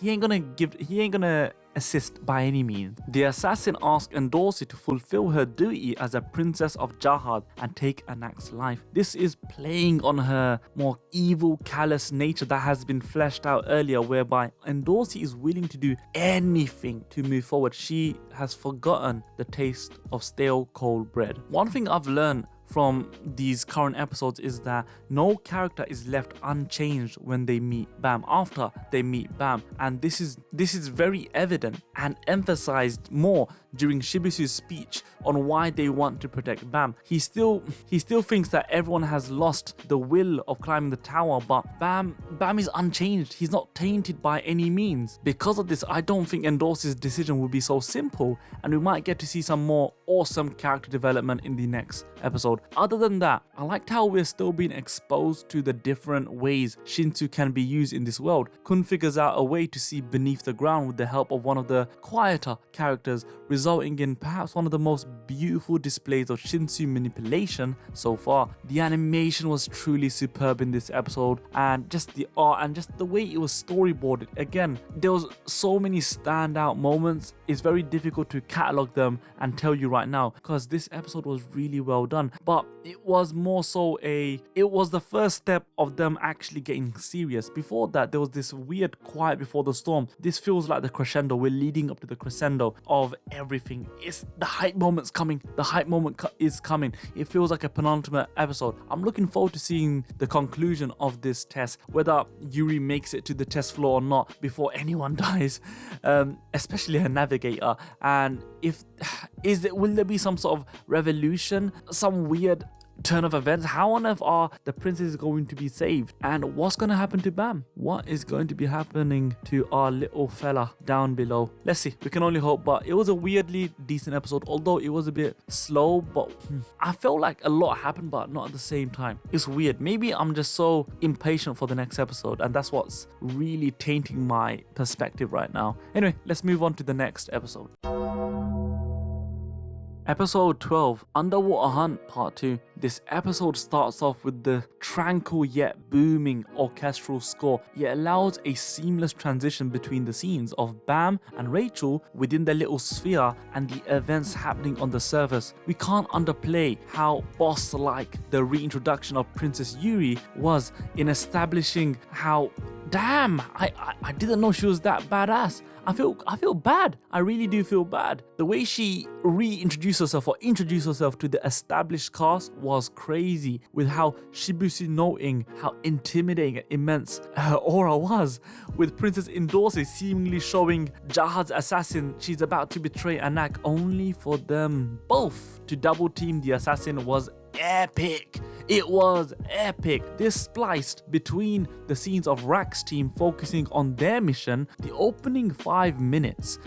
ain't gonna assist by any means. The assassin asked Endorsi to fulfill her duty as a princess of Jahad and take Anak's life. This is playing on her more evil, callous nature that has been fleshed out earlier, whereby Endorsi is willing to do anything to move forward. She has forgotten the taste of stale cold bread. One thing I've learned from these current episodes is that no character is left unchanged when they meet Bam, after they meet Bam, and this is very evident and emphasized more during Shibusu's speech on why they want to protect Bam. He still thinks that everyone has lost the will of climbing the tower, but Bam is unchanged. He's not tainted by any means. Because of this, I don't think Endorse's decision will be so simple, and we might get to see some more awesome character development in the next episode. Other than that, I liked how we're still being exposed to the different ways Shinsu can be used in this world. Kun figures out a way to see beneath the ground with the help of one of the quieter characters, resulting in perhaps one of the most beautiful displays of Shinsu manipulation so far. The animation was truly superb in this episode, and just the art and just the way it was storyboarded. Again, there was so many standout moments. It's very difficult to catalog them and tell you right now because this episode was really well done, but it was more so it was the first step of them actually getting serious. Before that, there was this weird quiet before the storm. This feels like the crescendo. We're leading up to the crescendo of everything. It's the hype moment's coming. The hype moment is coming. It feels like a penultimate episode. I'm looking forward to seeing the conclusion of this test, whether Yuri makes it to the test floor or not before anyone dies, especially her navigator. And will there be some sort of revolution, some weird turn of events? How on earth are the princesses going to be saved? And what's going to happen to Bam? What is going to be happening to our little fella down below? Let's see. We can only hope, but it was a weirdly decent episode, although it was a bit slow, but I felt like a lot happened, but not at the same time. It's weird. Maybe I'm just so impatient for the next episode, and that's what's really tainting my perspective right now. Anyway, let's move on to the next episode. Episode 12, Underwater Hunt Part 2. This episode starts off with the tranquil yet booming orchestral score. It allows a seamless transition between the scenes of Bam and Rachel within their little sphere and the events happening on the surface. We can't underplay how boss-like the reintroduction of Princess Yuri was in establishing how, damn, I didn't know she was that badass. I feel bad. I really do feel bad. The way she reintroduced herself or introduced herself to the established cast was crazy, with how Shibusu noting how intimidating and immense her aura was, with Princess Endorse seemingly showing Jahad's assassin she's about to betray Anak, only for them both to double team the assassin was epic. It was epic. This spliced between the scenes of Rack's team focusing on their mission, the opening 5 minutes.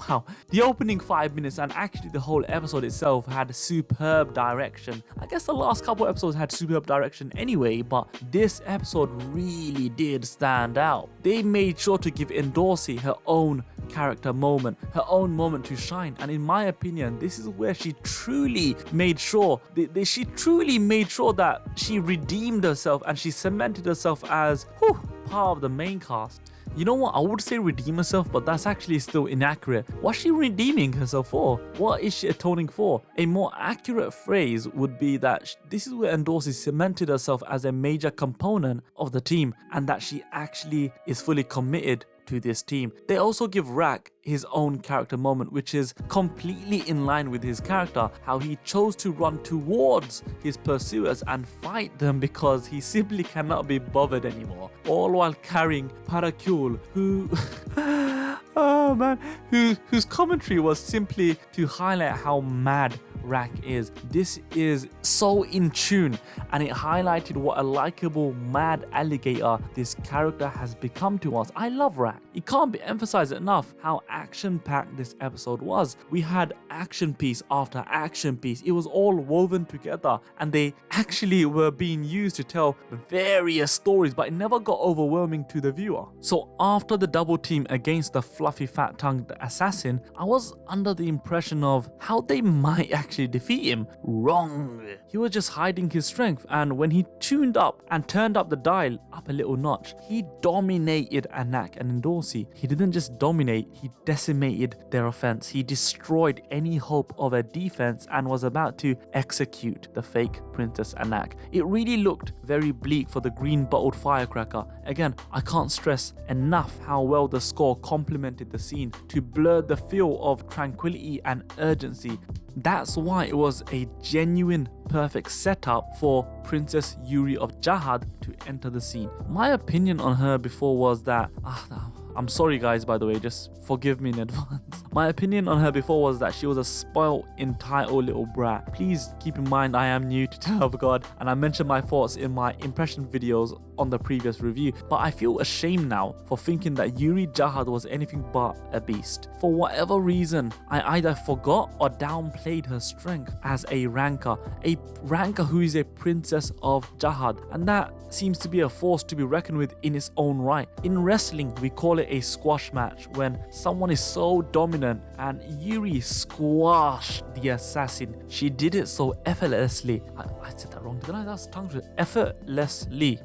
Wow, the opening 5 minutes and actually the whole episode itself had superb direction. I guess the last couple episodes had superb direction anyway, but this episode really did stand out. They made sure to give Endorse her own character moment, her own moment to shine, and in my opinion, this is where she truly made sure that she redeemed herself and she cemented herself as part of the main cast. You know what, I would say redeem herself, but that's actually still inaccurate. What's she redeeming herself for? What is she atoning for? A more accurate phrase would be that this is where Endorse cemented herself as a major component of the team, and that she actually is fully committed to this team. They also give Rack his own character moment, which is completely in line with his character, how he chose to run towards his pursuers and fight them because he simply cannot be bothered anymore, all while carrying Paracule, who oh man, whose commentary was simply to highlight how mad Rack is. This is so in tune, and it highlighted what a likable mad alligator this character has become to us. I love Rack. It can't be emphasized enough how action-packed this episode was. We had action piece after action piece. It was all woven together, and they actually were being used to tell various stories, but it never got overwhelming to the viewer. So after the double team against the fluffy fat-tongued assassin, I was under the impression of how they might actually defeat him. Wrong. He was just hiding his strength, and when he tuned up and turned up the dial up a little notch, he dominated Anak and Endorse. He didn't just dominate, he decimated their offense. He destroyed any hope of a defense and was about to execute the fake Princess Anak. It really looked very bleak for the green bottled firecracker. Again, I can't stress enough how well the score complemented the scene to blur the feel of tranquility and urgency. That's why it was a genuine perfect setup for Princess Yuri of Jahad to enter the scene. My opinion on her before was that I'm sorry guys, by the way, just forgive me in advance. My opinion on her before was that she was a spoiled, entitled little brat. Please keep in mind I am new to Tower of God, and I mentioned my thoughts in my impression videos on the previous review, but I feel ashamed now for thinking that Yuri Jahad was anything but a beast. For whatever reason, I either forgot or downplayed her strength as a ranker who is a princess of Jahad, and that seems to be a force to be reckoned with in its own right. In wrestling, we call it a squash match when someone is so dominant, and Yuri squashed the assassin. She did it so effortlessly. I said that wrong, didn't I? That's tongue twister. Effortlessly.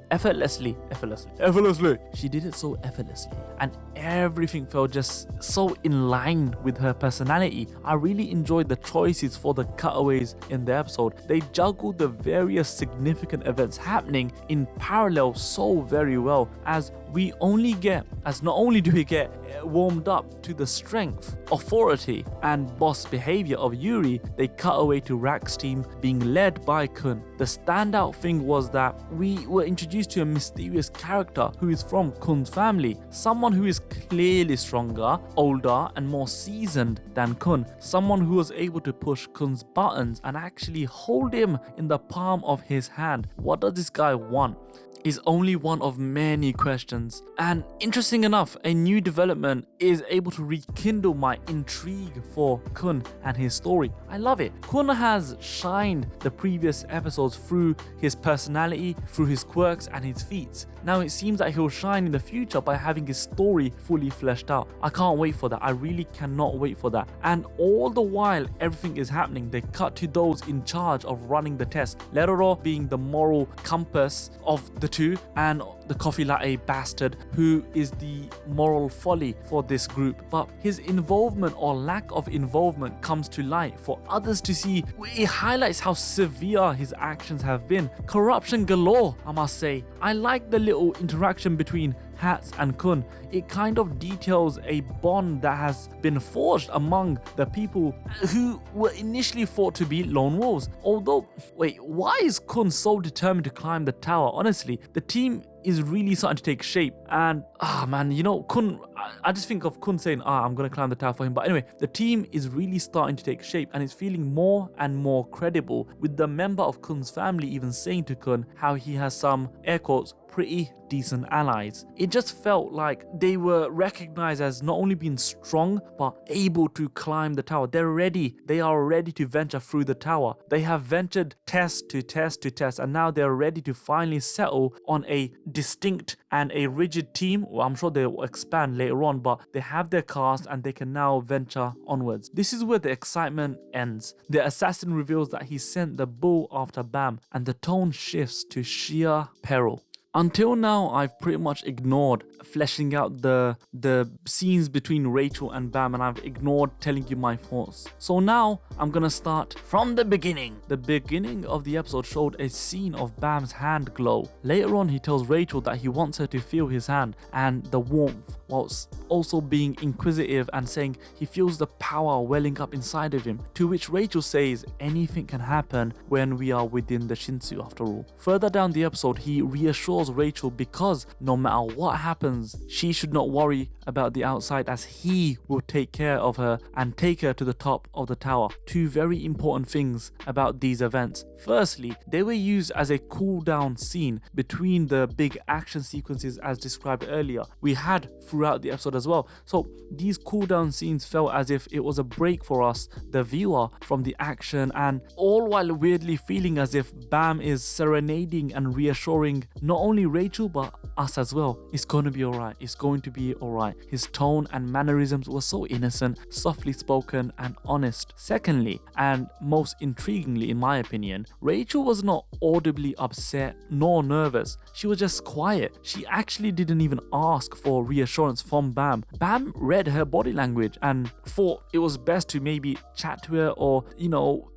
She did it so effortlessly, and everything felt just so in line with her personality. I really enjoyed the choices for the cutaways in the episode. They juggled the various significant events happening in parallel so very well, as not only do we get warmed up to the strength, authority, and boss behavior of Yuri, they cut away to Rak's team being led by Kun. The standout thing was that we were introduced to a mysterious character who is from Kun's family, someone who is clearly stronger, older, and more seasoned than Kun, someone who was able to push Kun's buttons and actually hold him in the palm of his hand. What does this guy want? Is only one of many questions. And interesting enough, a new development is able to rekindle my intrigue for Kun and his story. I love it. Kun has shined the previous episodes through his personality, through his quirks and his feats. Now it seems that he'll shine in the future by having his story fully fleshed out. I can't wait for that. I really cannot wait for that. And all the while everything is happening, they cut to those in charge of running the test. Leroro being the moral compass of the two, and the coffee latte bastard who is the moral folly for this group. But his involvement or lack of involvement comes to light for others to see. It highlights how severe his actions have been. Corruption galore, I must say. I like the little interaction between Hats and Kun. It kind of details a bond that has been forged among the people who were initially thought to be lone wolves. Although, wait, why is Kun so determined to climb the tower? Honestly, the team is really starting to take shape, and Kun, I just think of Kun saying, I'm gonna climb the tower for him. But anyway, the team is really starting to take shape, and it's feeling more and more credible, with the member of Kun's family even saying to Kun how he has some, air quotes, pretty decent allies. It just felt like they were recognized as not only being strong but able to climb the tower. They are ready to venture through the tower. They have ventured test to test to test, and now they're ready to finally settle on a distinct and a rigid team. Well, I'm sure they'll expand later on, but they have their cast and they can now venture onwards. This is where the excitement ends. The assassin reveals that he sent the bull after Bam, and the tone shifts to sheer peril. Until now, I've pretty much ignored fleshing out the scenes between Rachel and Bam, and I've ignored telling you my thoughts. So now I'm gonna start from the beginning. The beginning of the episode showed a scene of Bam's hand glow. Later on, he tells Rachel that he wants her to feel his hand and the warmth, whilst also being inquisitive and saying he feels the power welling up inside of him. To which Rachel says anything can happen when we are within the Shinsu after all. Further down the episode, he reassures Rachel because no matter what happens, she should not worry about the outside, as he will take care of her and take her to the top of the tower. Two very important things about these events. Firstly, they were used as a cool down scene between the big action sequences as described earlier. We had throughout the episode as well. So these cool down scenes felt as if it was a break for us, the viewer, from the action, and all while weirdly feeling as if Bam is serenading and reassuring not only Rachel but us as well. It's going to be alright. It's going to be alright. His tone and mannerisms were so innocent, softly spoken, and honest. Secondly, and most intriguingly in my opinion, Rachel was not audibly upset nor nervous. She was just quiet. She actually didn't even ask for reassurance from Bam. Bam read her body language and thought it was best to maybe chat to her or,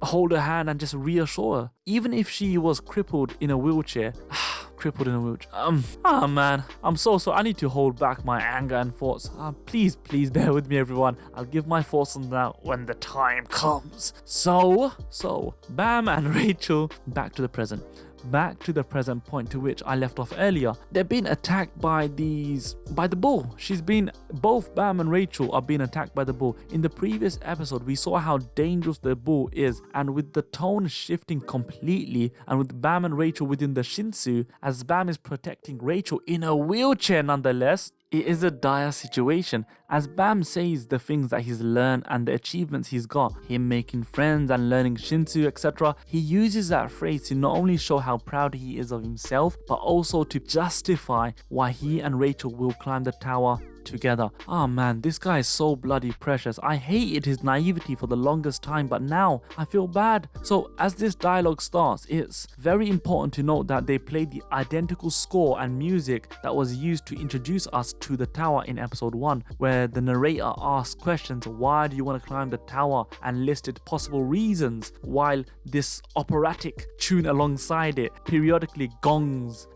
hold her hand and just reassure her. Even if she was crippled in a wheelchair, crippled in a wheelchair. Man, I'm so sorry. I need to hold back my anger and thoughts. Please bear with me, everyone. I'll give my thoughts on that when the time comes. So, Bam and Rachel, back to the present. Back to the present point to which I left off earlier. They're being attacked by the bull. Both Bam and Rachel are being attacked by the bull. In the previous episode, we saw how dangerous the bull is, and with the tone shifting completely, and with Bam and Rachel within the Shinsu, as Bam is protecting Rachel in a wheelchair nonetheless, it is a dire situation. As Bam says the things that he's learned and the achievements he's got, him making friends and learning Shinsu, etc., he uses that phrase to not only show how proud he is of himself, but also to justify why he and Rachel will climb the tower together. Oh man, this guy is so bloody precious. I hated his naivety for the longest time, but now I feel bad. So as this dialogue starts, it's very important to note that they played the identical score and music that was used to introduce us to the tower in episode 1, where the narrator asks questions, why do you want to climb the tower, and listed possible reasons, while this operatic tune alongside it periodically gongs.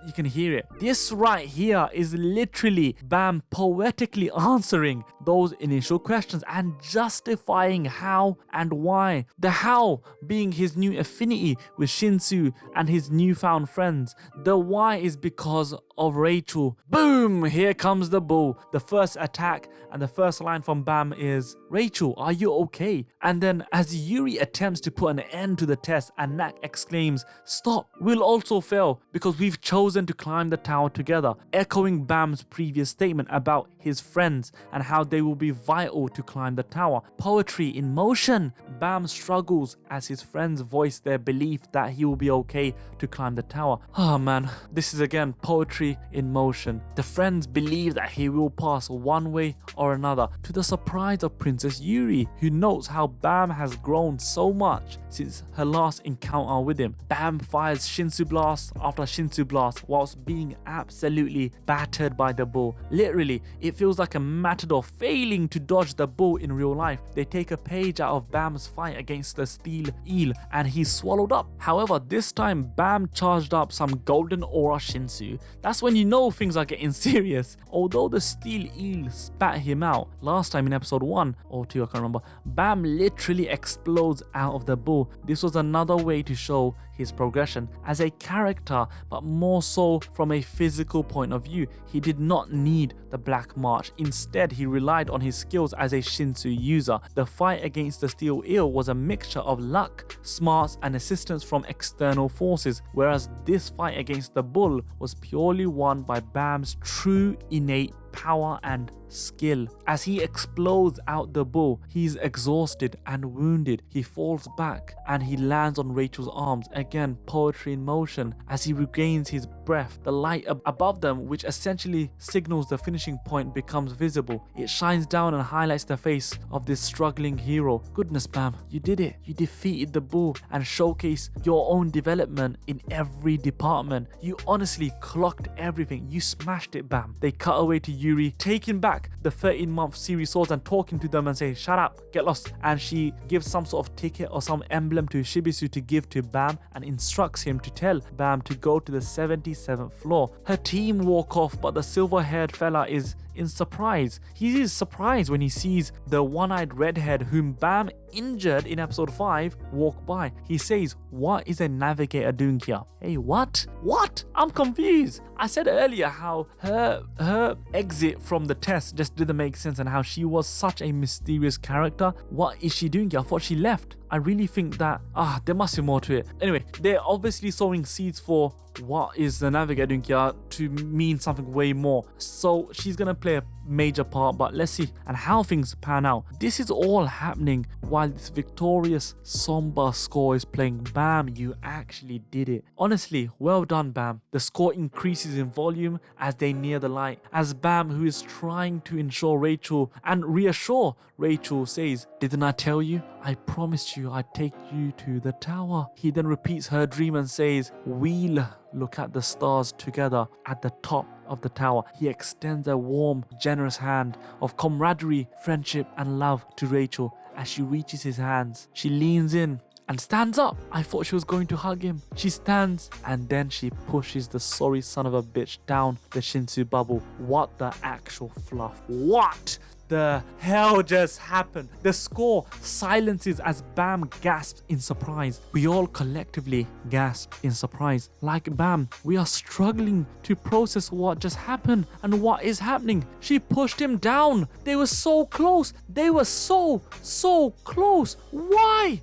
You can hear it. This right here is literally Bam poetically answering those initial questions and justifying how and why. The how being his new affinity with Shinsu and his newfound friends. The why is because of Rachel. Boom! Here comes the bull. The first attack, and the first line from Bam is, Rachel, are you okay? And then as Yuri attempts to put an end to the test, and Nak exclaims, stop, we'll also fail because we've chosen to climb the tower together, echoing Bam's previous statement about his friends and how they will be vital to climb the tower. Poetry in motion. Bam struggles as his friends voice their belief that he will be okay to climb the tower. Oh man, this is again poetry in motion. The friends believe that he will pass one way or another, to the surprise of Princess Yuri, who notes how Bam has grown so much since her last encounter with him. Bam fires Shinsu blast after Shinsu blast whilst being absolutely battered by the bull. Literally, it feels like a matador failing to dodge the bull in real life. They take a page out of Bam's fight against the steel eel and he's swallowed up. However, this time Bam charged up some golden aura Shinsu. That's when you know things are getting serious. Although the steel eel spat him out last time in episode 1 or 2, I can't remember, Bam literally explodes out of the bull. This was another way to show his progression as a character, but more so from a physical point of view. He did not need the Black March. Instead, he relied on his skills as a Shinsu user. The fight against the steel eel was a mixture of luck, smarts, and assistance from external forces, whereas this fight against the bull was purely won by Bam's true innate power and skill. As he explodes out the bull, he's exhausted and wounded. He falls back and he lands on Rachel's arms. Again, poetry in motion. As he regains his breath, the light above them, which essentially signals the finishing point, becomes visible. It shines down and highlights the face of this struggling hero. Goodness, Bam, you did it. You defeated the bull and showcased your own development in every department. You honestly clocked everything. You smashed it, Bam. They cut away to Yuri, taking back the 13-month series swords and talking to them and saying, shut up, get lost. And she gives some sort of ticket or some emblem to Shibisu to give to Bam and instructs him to tell Bam to go to the 77th floor. Her team walk off, but the silver-haired fella is in surprise. He is surprised when he sees the one-eyed redhead whom Bam injured in episode 5 walk by. He says, what is a navigator doing here? Hey, what? I'm confused. I said earlier how her exit from the test just didn't make sense and how she was such a mysterious character. What is she doing here? I thought she left. I really think that there must be more to it. Anyway, they're obviously sowing seeds for what is the navigator doing here to mean something way more. So she's gonna play a major part, but let's see and how things pan out. This is all happening while this victorious somber score is playing. Bam, you actually did it. Honestly, well done, Bam. The score increases in volume as they near the light, as Bam, who is trying to ensure Rachel and reassure Rachel, says, didn't I tell you? I promised you I'd take you to the tower. He then repeats her dream and says, we'll look at the stars together at the top of the tower. He extends a warm, generous hand of camaraderie, friendship, and love to Rachel. As she reaches his hands, she leans in and stands up. I thought she was going to hug him. She stands and then she pushes the sorry son of a bitch down the Shinsu bubble. What the actual fluff? What the hell just happened? The score silences as Bam gasps in surprise. We all collectively gasp in surprise. Like Bam, we are struggling to process what just happened and what is happening. She pushed him down. They were so close. They were so close. Why?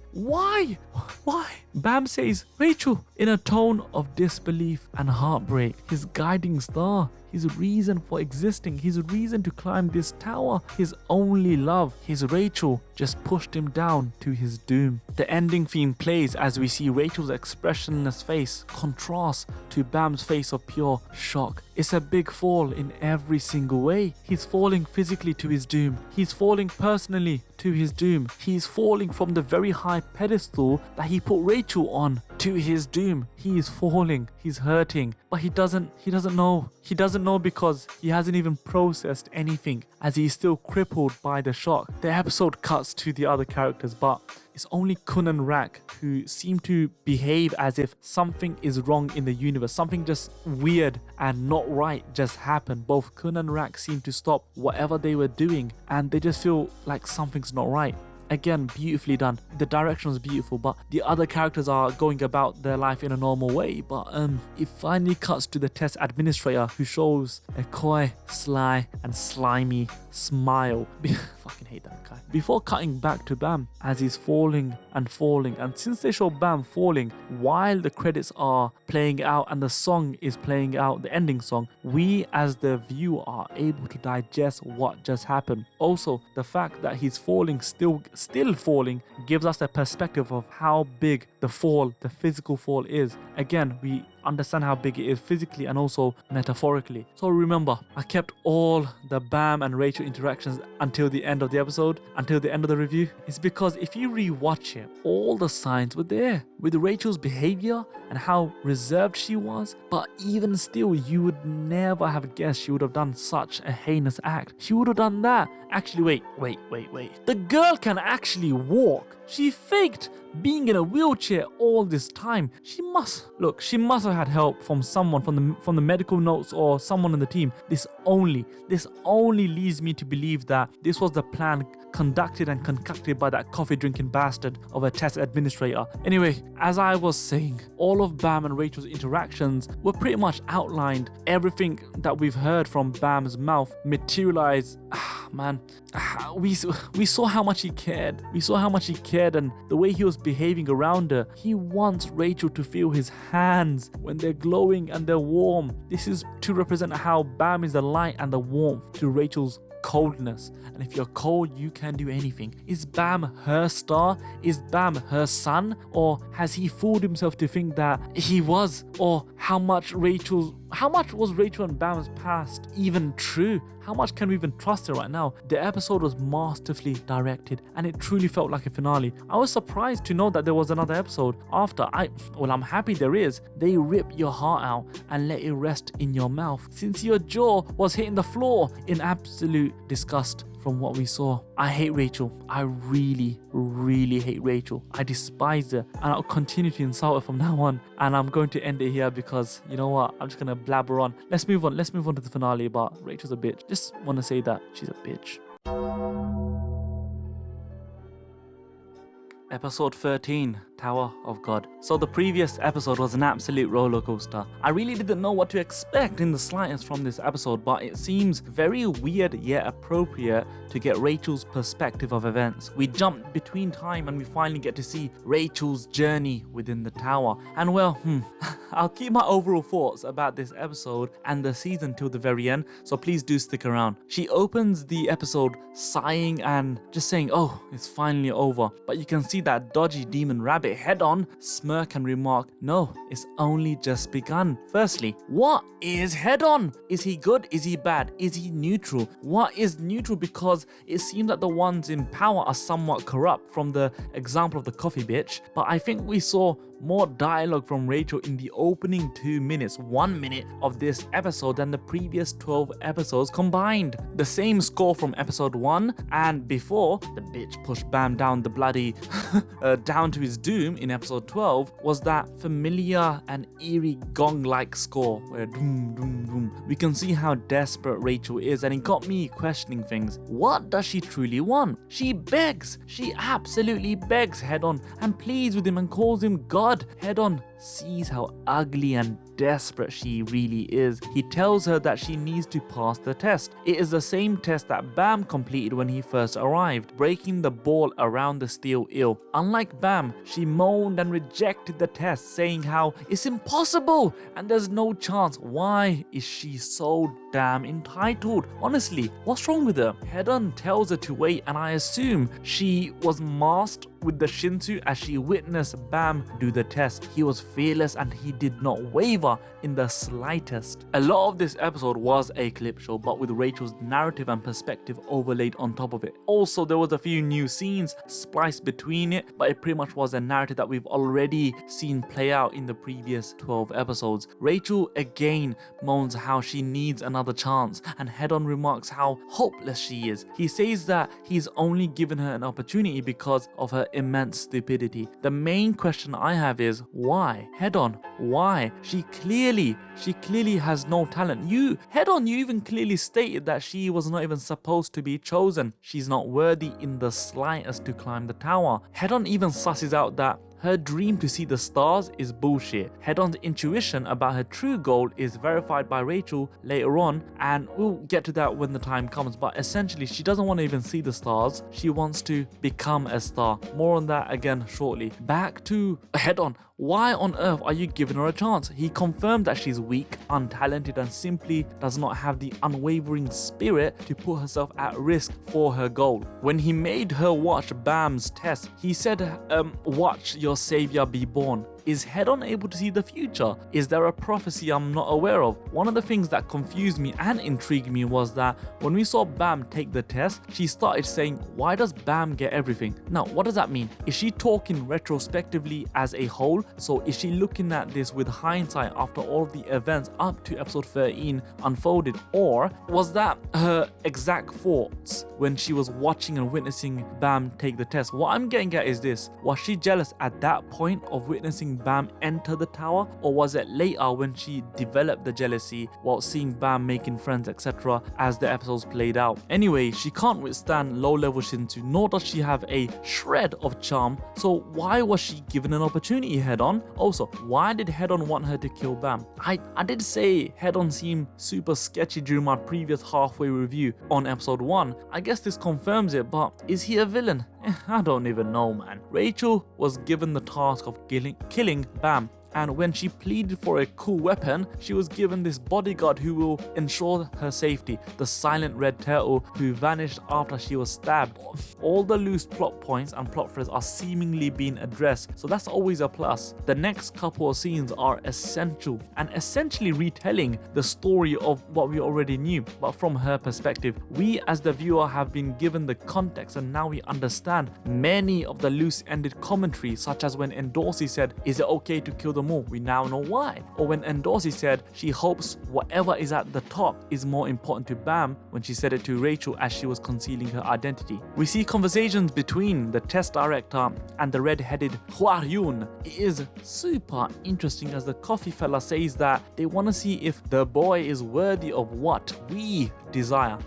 Bam says, Rachel, in a tone of disbelief and heartbreak. His guiding star, his reason for existing, his reason to climb this tower, his only love, his Rachel, just pushed him down to his doom. The ending theme plays as we see Rachel's expressionless face contrast to Bam's face of pure shock. It's a big fall in every single way. He's falling physically to his doom. He's falling personally to his doom. He's falling from the very high pedestal that he put Rachel on to his doom. He is falling. He's hurting. But he doesn't know. He doesn't know because he hasn't even processed anything, as he's still crippled by the shock. The episode cuts to the other characters, but it's only Kun and Rak who seem to behave as if something is wrong in the universe. Something just weird and not right just happened. Both Kun and Rak seem to stop whatever they were doing and they just feel like something's not right. Again, beautifully done. The direction was beautiful, but the other characters are going about their life in a normal way. But it finally cuts to the test administrator, who shows a coy, sly, and slimy smile. Fucking hate that guy. Before cutting back to Bam as he's falling, and since they show Bam falling while the credits are playing out and the song is playing out, the ending song, we as the viewer are able to digest what just happened. Also, the fact that he's falling, still falling, gives us a perspective of how big the physical fall is. Again, we understand how big it is physically and also metaphorically. So remember, I kept all the Bam and Rachel interactions until the end of the episode, until the end of the review. It's because if you rewatch it, all the signs were there with Rachel's behavior and how reserved she was. But even still, you would never have guessed she would have done such a heinous act. She would have done that. Actually, wait. The girl can actually walk. She faked being in a wheelchair all this time. She must have had help from someone, from the medical notes or someone in the team. This only leads me to believe that this was the plan conducted and concocted by that coffee drinking bastard of a test administrator. Anyway, as I was saying, all of Bam and Rachel's interactions were pretty much outlined. Everything that we've heard from Bam's mouth materialized. We saw how much he cared. And the way he was behaving around her. He wants Rachel to feel his hands when they're glowing and they're warm. This is to represent how Bam is the light and the warmth to Rachel's coldness. And if you're cold, you can do anything. Is Bam her star? Is Bam her son? Or has he fooled himself to think that he was? Or how much was Rachel and Bam's past even true? How much can we even trust her right now? The episode was masterfully directed and it truly felt like a finale. I was surprised to know that there was another episode after. I'm happy there is. They rip your heart out and let it rest in your mouth, since your jaw was hitting the floor in absolute disgust from what we saw. I hate Rachel. I really hate Rachel. I despise her and I'll continue to insult her from now on. And I'm going to end it here because, you know what, I'm just gonna blabber on. Let's move on to the finale. But Rachel's a bitch. Just want to say that she's a bitch. Episode 13, Tower of God. So the previous episode was an absolute roller coaster. I really didn't know what to expect in the slightest from this episode, but it seems very weird yet appropriate to get Rachel's perspective of events. We jumped between time and we finally get to see Rachel's journey within the tower. And well, I'll keep my overall thoughts about this episode and the season till the very end, so please do stick around. She opens the episode sighing and just saying, oh, it's finally over. But you can see that dodgy demon rabbit head on, smirk and remark, no, it's only just begun. Firstly, what is head on? Is he good? Is he bad? Is he neutral? What is neutral? Because it seems that the ones in power are somewhat corrupt, from the example of the coffee bitch. But I think we saw more dialogue from Rachel in the opening 2 minutes, 1 minute of this episode than the previous 12 episodes combined. The same score from episode 1 and before. The bitch pushed Bam down the bloody down to his doom. boom in episode 12 was that familiar and eerie gong-like score where doom, doom, doom. We can see how desperate Rachel is, and it got me questioning things. What does she truly want? She begs. She absolutely begs Head-On and pleads with him and calls him God. Head-On sees how ugly and desperate she really is. He tells her that she needs to pass the test. It is the same test that Bam completed when he first arrived, breaking the ball around the steel eel. Unlike Bam, she moaned and rejected the test, saying how it's impossible and there's no chance. Why is she so damn entitled? Honestly, what's wrong with her? Head-On tells her to wait, and I assume she was masked with the Shinsu as she witnessed Bam do the test. He was fearless and he did not waver in the slightest. A lot of this episode was a clip show, but with Rachel's narrative and perspective overlaid on top of it. Also, there was a few new scenes spliced between it, but it pretty much was a narrative that we've already seen play out in the previous 12 episodes. Rachel again moans how she needs another chance, and Head-On remarks how hopeless she is. He says that he's only given her an opportunity because of her immense stupidity. The main question I have is why? Head-On, why? She clearly has no talent. Head-On, you even clearly stated that she was not even supposed to be chosen. She's not worthy in the slightest to climb the tower. Head-On even susses out that her dream to see the stars is bullshit. Head-On's intuition about her true goal is verified by Rachel later on, and we'll get to that when the time comes, but essentially she doesn't want to even see the stars. She wants to become a star. More on that again shortly. Back to Head-On. Why on earth are you giving her a chance? He confirmed that she's weak, untalented, and simply does not have the unwavering spirit to put herself at risk for her goal. When he made her watch Bam's test, he said, watch your savior be born. Is Head-On able to see the future? Is there a prophecy I'm not aware of? One of the things that confused me and intrigued me was that when we saw Bam take the test, she started saying, why does Bam get everything? Now, what does that mean? Is she talking retrospectively as a whole? So is she looking at this with hindsight after all of the events up to episode 13 unfolded? Or was that her exact thoughts when she was watching and witnessing Bam take the test? What I'm getting at is this: was she jealous at that point of witnessing Bam enter the tower, or was it later when she developed the jealousy while seeing Bam making friends, etc., as the episodes played out? Anyway, she can't withstand low-level Shinsu, nor does she have a shred of charm, so why was she given an opportunity? Head-On? Also, why did Head-On want her to kill Bam? I did say Head-On seemed super sketchy during my previous halfway review on episode 1. I guess this confirms it, but is he a villain? I don't even know, man. Rachel was given the task of killing Bam, and when she pleaded for a cool weapon, she was given this bodyguard who will ensure her safety, the silent red turtle who vanished after she was stabbed. All the loose plot points and plot threads are seemingly being addressed, so that's always a plus. The next couple of scenes are essential and essentially retelling the story of what we already knew, but from her perspective. We as the viewer have been given the context, and now we understand many of the loose-ended commentary, such as when Endorsi said, is it okay to kill them all? We now know why. Or when Endorsi said she hopes whatever is at the top is more important to Bam, when she said it to Rachel as she was concealing her identity. We see conversations between the test director and the red-headed Hwa-ryun. It is super interesting as the coffee fella says that they want to see if the boy is worthy of what we desire.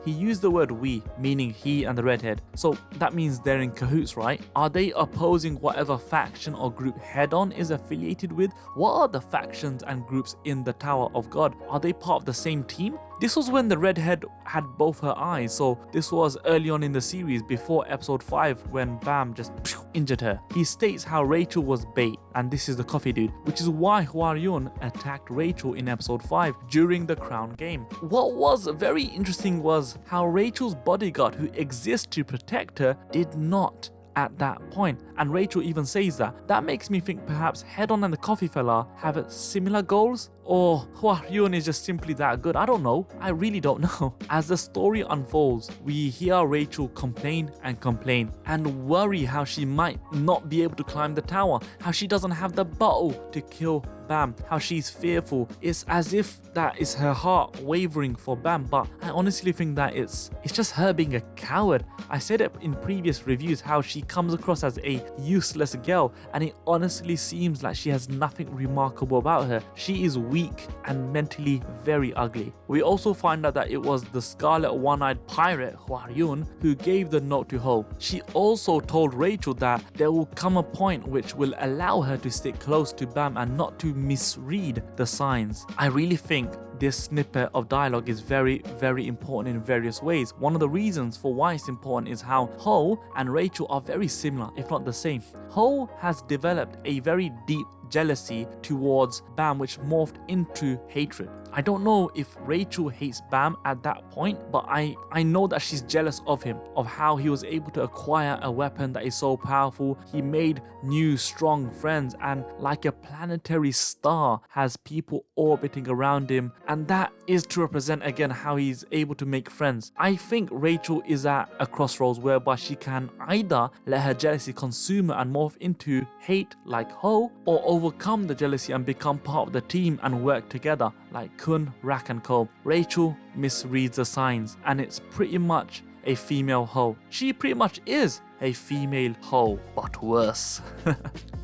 He used the word we, meaning he and the redhead. So that means they're in cahoots, right? Are they opposing whatever faction or group Head-On is affiliated with? What are the factions and groups in the Tower of God? Are they part of the same team? This was when the redhead had both her eyes, so this was early on in the series before episode 5 when Bam just injured her. He states how Rachel was bait, and this is the coffee dude, which is why Hwa-ryun attacked Rachel in episode 5 during the crown game. What was very interesting was how Rachel's bodyguard, who exists to protect her, did not at that point, and Rachel even says that. That makes me think perhaps Head-On and the coffee fella have similar goals, or Hwa Hyun is just simply that good. I don't know. I really don't know. As the story unfolds, we hear Rachel complain and worry how she might not be able to climb the tower, how she doesn't have the bottle to kill Bam, how she's fearful. It's as if that is her heart wavering for Bam, but I honestly think that it's just her being a coward. I said it in previous reviews how she comes across as a useless girl, and it honestly seems like she has nothing remarkable about her. She is weak and mentally very ugly. We also find out that it was the scarlet one-eyed pirate Hwa Hyun who gave the note to Ho. She also told Rachel that there will come a point which will allow her to stick close to Bam and not to misread the signs. I really think this snippet of dialogue is very, very important in various ways. One of the reasons for why it's important is how Ho and Rachel are very similar, if not the same. Ho has developed a very deep jealousy towards Bam, which morphed into hatred. I don't know if Rachel hates Bam at that point, but I know that she's jealous of him, of how he was able to acquire a weapon that is so powerful. He made new strong friends, and like a planetary star has people orbiting around him, and that is to represent again how he's able to make friends. I think Rachel is at a crossroads whereby she can either let her jealousy consume her and morph into hate like Ho, or overcome the jealousy and become part of the team and work together like Kun, Rak and Ko. Rachel misreads the signs, and it's pretty much a female Ho. She pretty much is a female Ho, but worse.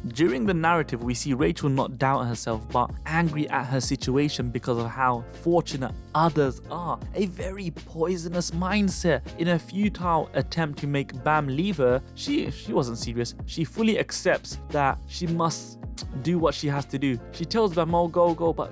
During the narrative, we see Rachel not doubt herself, but angry at her situation because of how fortunate others are. A very poisonous mindset. In a futile attempt to make Bam leave her, she wasn't serious. She fully accepts that she must do what she has to do. She tells Bam, oh, go, but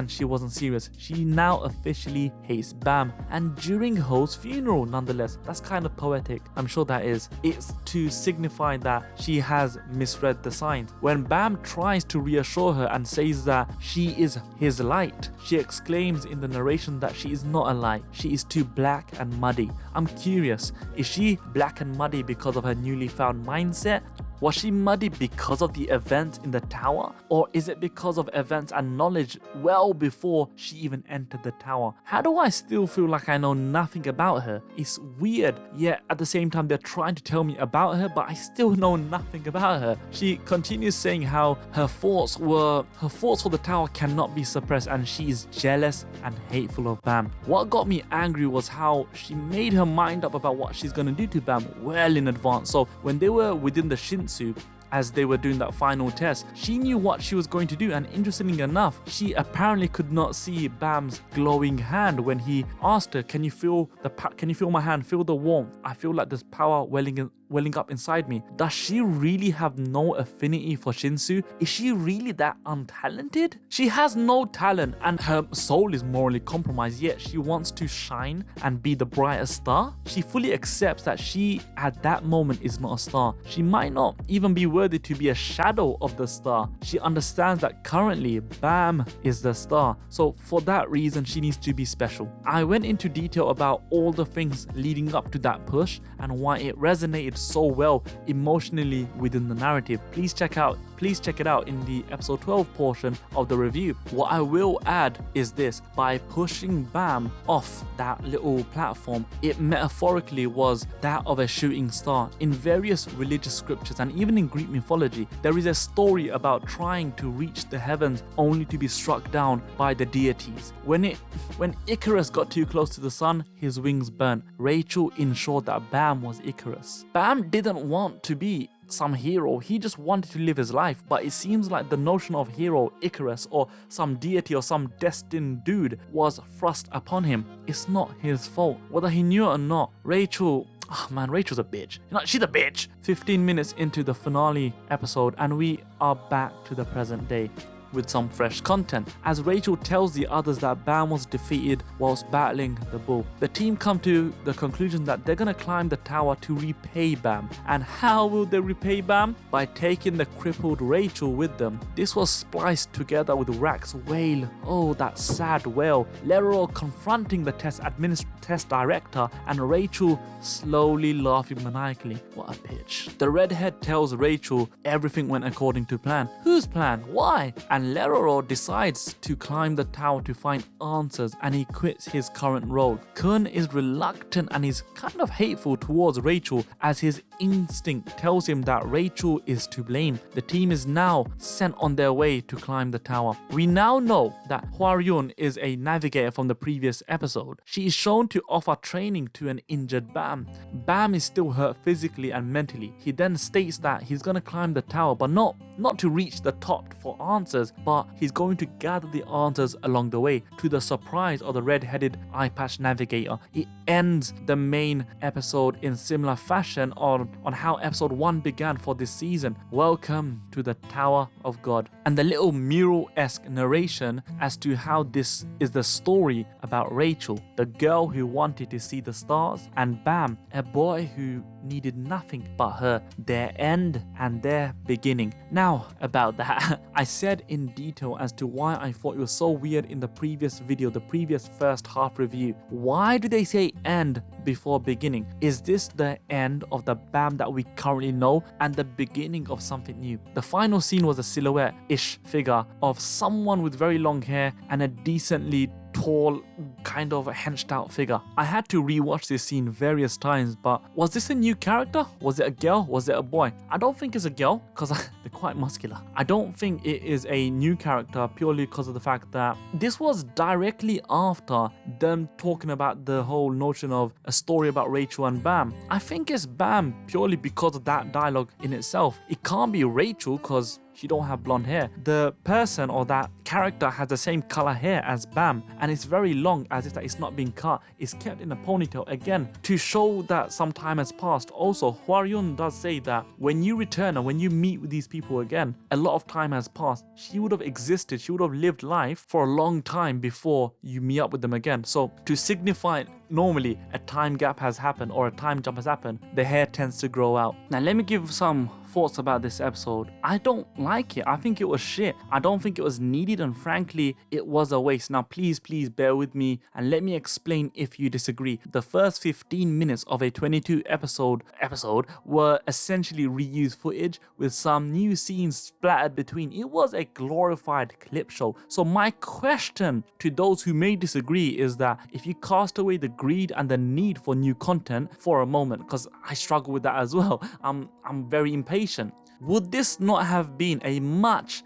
she wasn't serious. She now officially hates Bam. And during Ho's funeral, nonetheless, that's kind of poetic. I'm sure that is. It's to signify that she has misread the signs. When Bam tries to reassure her and says that she is his light, she exclaims in the narration that she is not a light. She is too black and muddy. I'm curious, is she black and muddy because of her newly found mindset? Was she muddy because of the events in the tower? Or is it because of events and knowledge well before she even entered the tower? How do I still feel like I know nothing about her? It's weird, yet at the same time they're trying to tell me about her, but I still know nothing about her. She continues saying how her thoughts for the tower cannot be suppressed, and she is jealous and hateful of Bam. What got me angry was how she made her mind up about what she's gonna do to Bam well in advance. So when they were within the Shinsu, as they were doing that final test, she knew what she was going to do, and interestingly enough, she apparently could not see Bam's glowing hand when he asked her, can you feel my hand, feel the warmth, I feel like there's power welling up inside me. Does she really have no affinity for Shinsu? Is she really that untalented? She has no talent and her soul is morally compromised, yet she wants to shine and be the brightest star. She fully accepts that she at that moment is not a star. She might not even be worthy to be a shadow of the star. She understands that currently Bam is the star, so for that reason she needs to be special. I went into detail about all the things leading up to that push and why it resonated so well emotionally within the narrative. Please check it out in the episode 12 portion of the review. What I will add is this: by pushing Bam off that little platform, it metaphorically was that of a shooting star. In various religious scriptures and even in Greek mythology, there is a story about trying to reach the heavens only to be struck down by the deities. When Icarus got too close to the sun, his wings burnt. Rachel ensured that Bam was Icarus. Bam didn't want to be some hero, he just wanted to live his life, but it seems like the notion of hero, Icarus, or some deity or some destined dude was thrust upon him. It's not his fault, whether he knew it or not. Rachel's a bitch. She's a bitch. 15 minutes into the finale episode and we are back to the present day with some fresh content, as Rachel tells the others that Bam was defeated whilst battling the bull. The team come to the conclusion that they're gonna climb the tower to repay Bam. And how will they repay Bam? By taking the crippled Rachel with them. This was spliced together with Rak's wail. Oh, that sad wail. Lerol confronting the test director and Rachel slowly laughing maniacally. What a bitch. The redhead tells Rachel everything went according to plan. Whose plan? Why? And and Leroro decides to climb the tower to find answers, and he quits his current role. Kun is reluctant and is kind of hateful towards Rachel, as his instinct tells him that Rachel is to blame. The team is now sent on their way to climb the tower. We now know that Hwaryun is a navigator from the previous episode. She is shown to offer training to an injured Bam. Bam is still hurt physically and mentally. He then states that he's gonna climb the tower, but not to reach the top for answers, but he's going to gather the answers along the way, to the surprise of the red-headed eye-patch navigator. It ends the main episode in similar fashion on how episode 1 began for this season. Welcome to the Tower of God. And the little mural-esque narration as to how this is the story about Rachel, the girl who wanted to see the stars, and Bam, a boy who needed nothing but her, their end and their beginning. Now about that, I said in detail as to why I thought it was so weird in the previous video, the previous first half review. Why do they say end before beginning? Is this the end of the Bam that we currently know and the beginning of something new? The final scene was a silhouette-ish figure of someone with very long hair and a decently tall, kind of henched out figure. I had to rewatch this scene various times, but was this a new character? Was it a girl? Was it a boy? I don't think it's a girl because they're quite muscular. I don't think it is a new character purely because of the fact that this was directly after them talking about the whole notion of a story about Rachel and Bam. I think it's Bam purely because of that dialogue in itself. It can't be Rachel because she don't have blonde hair. The person or that character has the same color hair as Bam, and it's very long, as if that it's not being cut. It's kept in a ponytail again to show that some time has passed. Also, Hwaryun does say that when you return and when you meet with these people again, a lot of time has passed. She would have existed, she would have lived life for a long time before you meet up with them again. So to signify normally a time gap has happened or a time jump has happened, the hair tends to grow out. Now let me give some thoughts about this episode. I don't like it. I think it was shit. I don't think it was needed, and frankly it was a waste. Now please bear with me and let me explain if you disagree. The first 15 minutes of a 22 episode were essentially reused footage with some new scenes splattered between. It was a glorified clip show. So my question to those who may disagree is that if you cast away the greed and the need for new content for a moment, because I struggle with that as well, I'm very impatient, would this not have been a much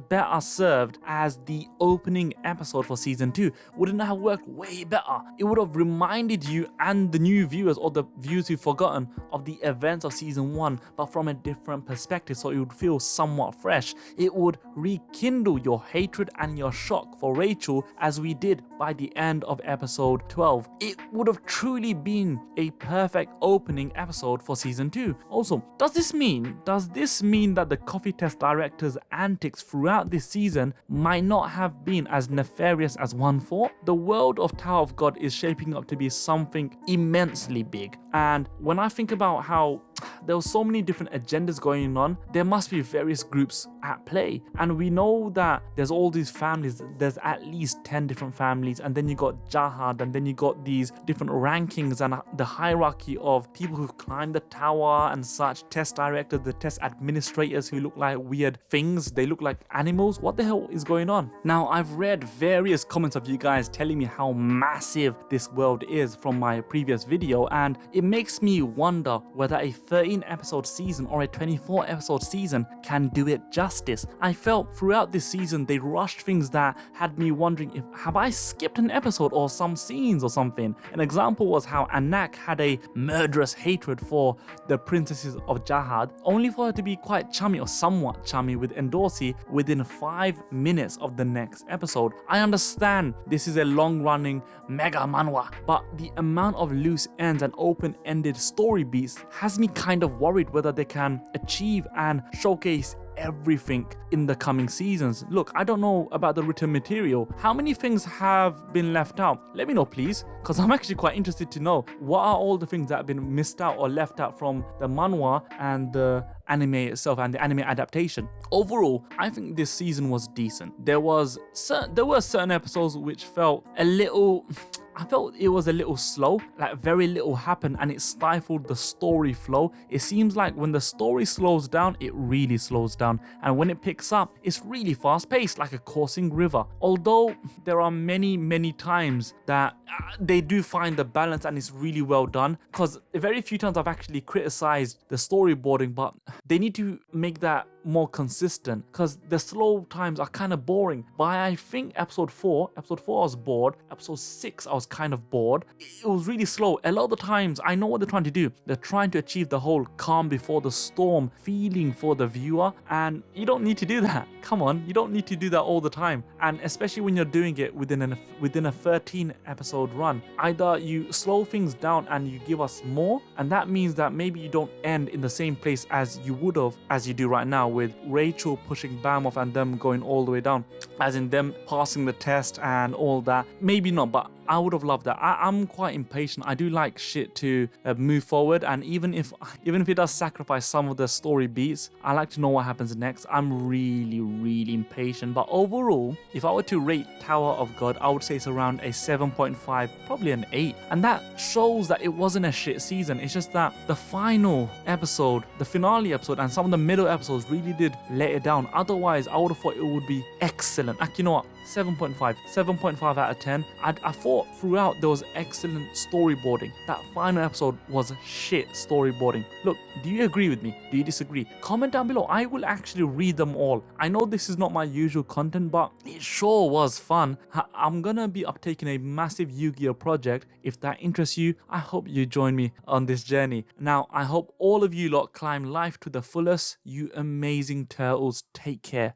better served as the opening episode for season 2? Wouldn't it have worked way better? It would have reminded you and the new viewers or the viewers who've forgotten of the events of season 1, but from a different perspective, so it would feel somewhat fresh. It would rekindle your hatred and your shock for Rachel as we did by the end of episode 12. It would have truly been a perfect opening episode for season 2. Also, does this mean that the coffee test director's antics throughout this season might not have been as nefarious as one thought? The world of Tower of God is shaping up to be something immensely big, and when I think about how there were so many different agendas going on, there must be various groups at play, and we know that there's all these families. There's at least 10 different families, and then you got Jahad, and then you got these different rankings and the hierarchy of people who've climbed the tower and such, test directors, the test administrators who look like weird things. They look like animals. What the hell is going on? Now, I've read various comments of you guys telling me how massive this world is from my previous video, and it makes me wonder whether a 13 episode season or a 24 episode season can do it justice. I felt throughout this season they rushed things that had me wondering if have I skipped an episode or some scenes or something. An example was how Anak had a murderous hatred for the princesses of Jahad, only for her to be quite chummy or somewhat chummy with Endorsi within 5 minutes of the next episode. I understand this is a long-running mega manhwa, but the amount of loose ends and open-ended story beats has me kind of worried whether they can achieve and showcase everything in the coming seasons. Look, I don't know about the written material. How many things have been left out? Let me know, please, because I'm actually quite interested to know what are all the things that have been missed out or left out from the manhwa and the anime itself and the anime adaptation. Overall, I think this season was decent. There were certain episodes which felt a little I felt it was a little slow, like very little happened and it stifled the story flow. It seems like when the story slows down, it really slows down. And when it picks up, it's really fast paced, like a coursing river. Although there are many times that they do find the balance and it's really well done. Because very few times I've actually criticized the storyboarding, but they need to make that more consistent because the slow times are kind of boring. By I think episode 4 I was bored. Episode 6 I was kind of bored. It was really slow. A lot of the times I know what they're trying to do. They're trying to achieve the whole calm before the storm feeling for the viewer, and you don't need to do that. Come on, you don't need to do that all the time. And especially when you're doing it within a 13 episode run, either you slow things down and you give us more, and that means that maybe you don't end in the same place as you would have as you do right now, with Rachel pushing Bam off and them going all the way down, as in them passing the test and all that. Maybe not, but I would have loved that. I'm quite impatient. I do like shit to move forward, and even if it does sacrifice some of the story beats, I like to know what happens next. I'm really impatient. But overall, if I were to rate Tower of God, I would say it's around a 7.5, probably an 8. And that shows that it wasn't a shit season. It's just that the final episode, the finale episode, and some of the middle episodes really did let it down. Otherwise, I would have thought it would be excellent. Like, you know what? 7.5 out of 10. I thought throughout there was excellent storyboarding. That final episode was shit storyboarding. Look, do you agree with me? Do you disagree? Comment down below. I will actually read them all. I know this is not my usual content, but it sure was fun. I'm gonna be uptaking a massive Yu-Gi-Oh project. If that interests you, I hope you join me on this journey. Now, I hope all of you lot climb life to the fullest. You amazing turtles. Take care.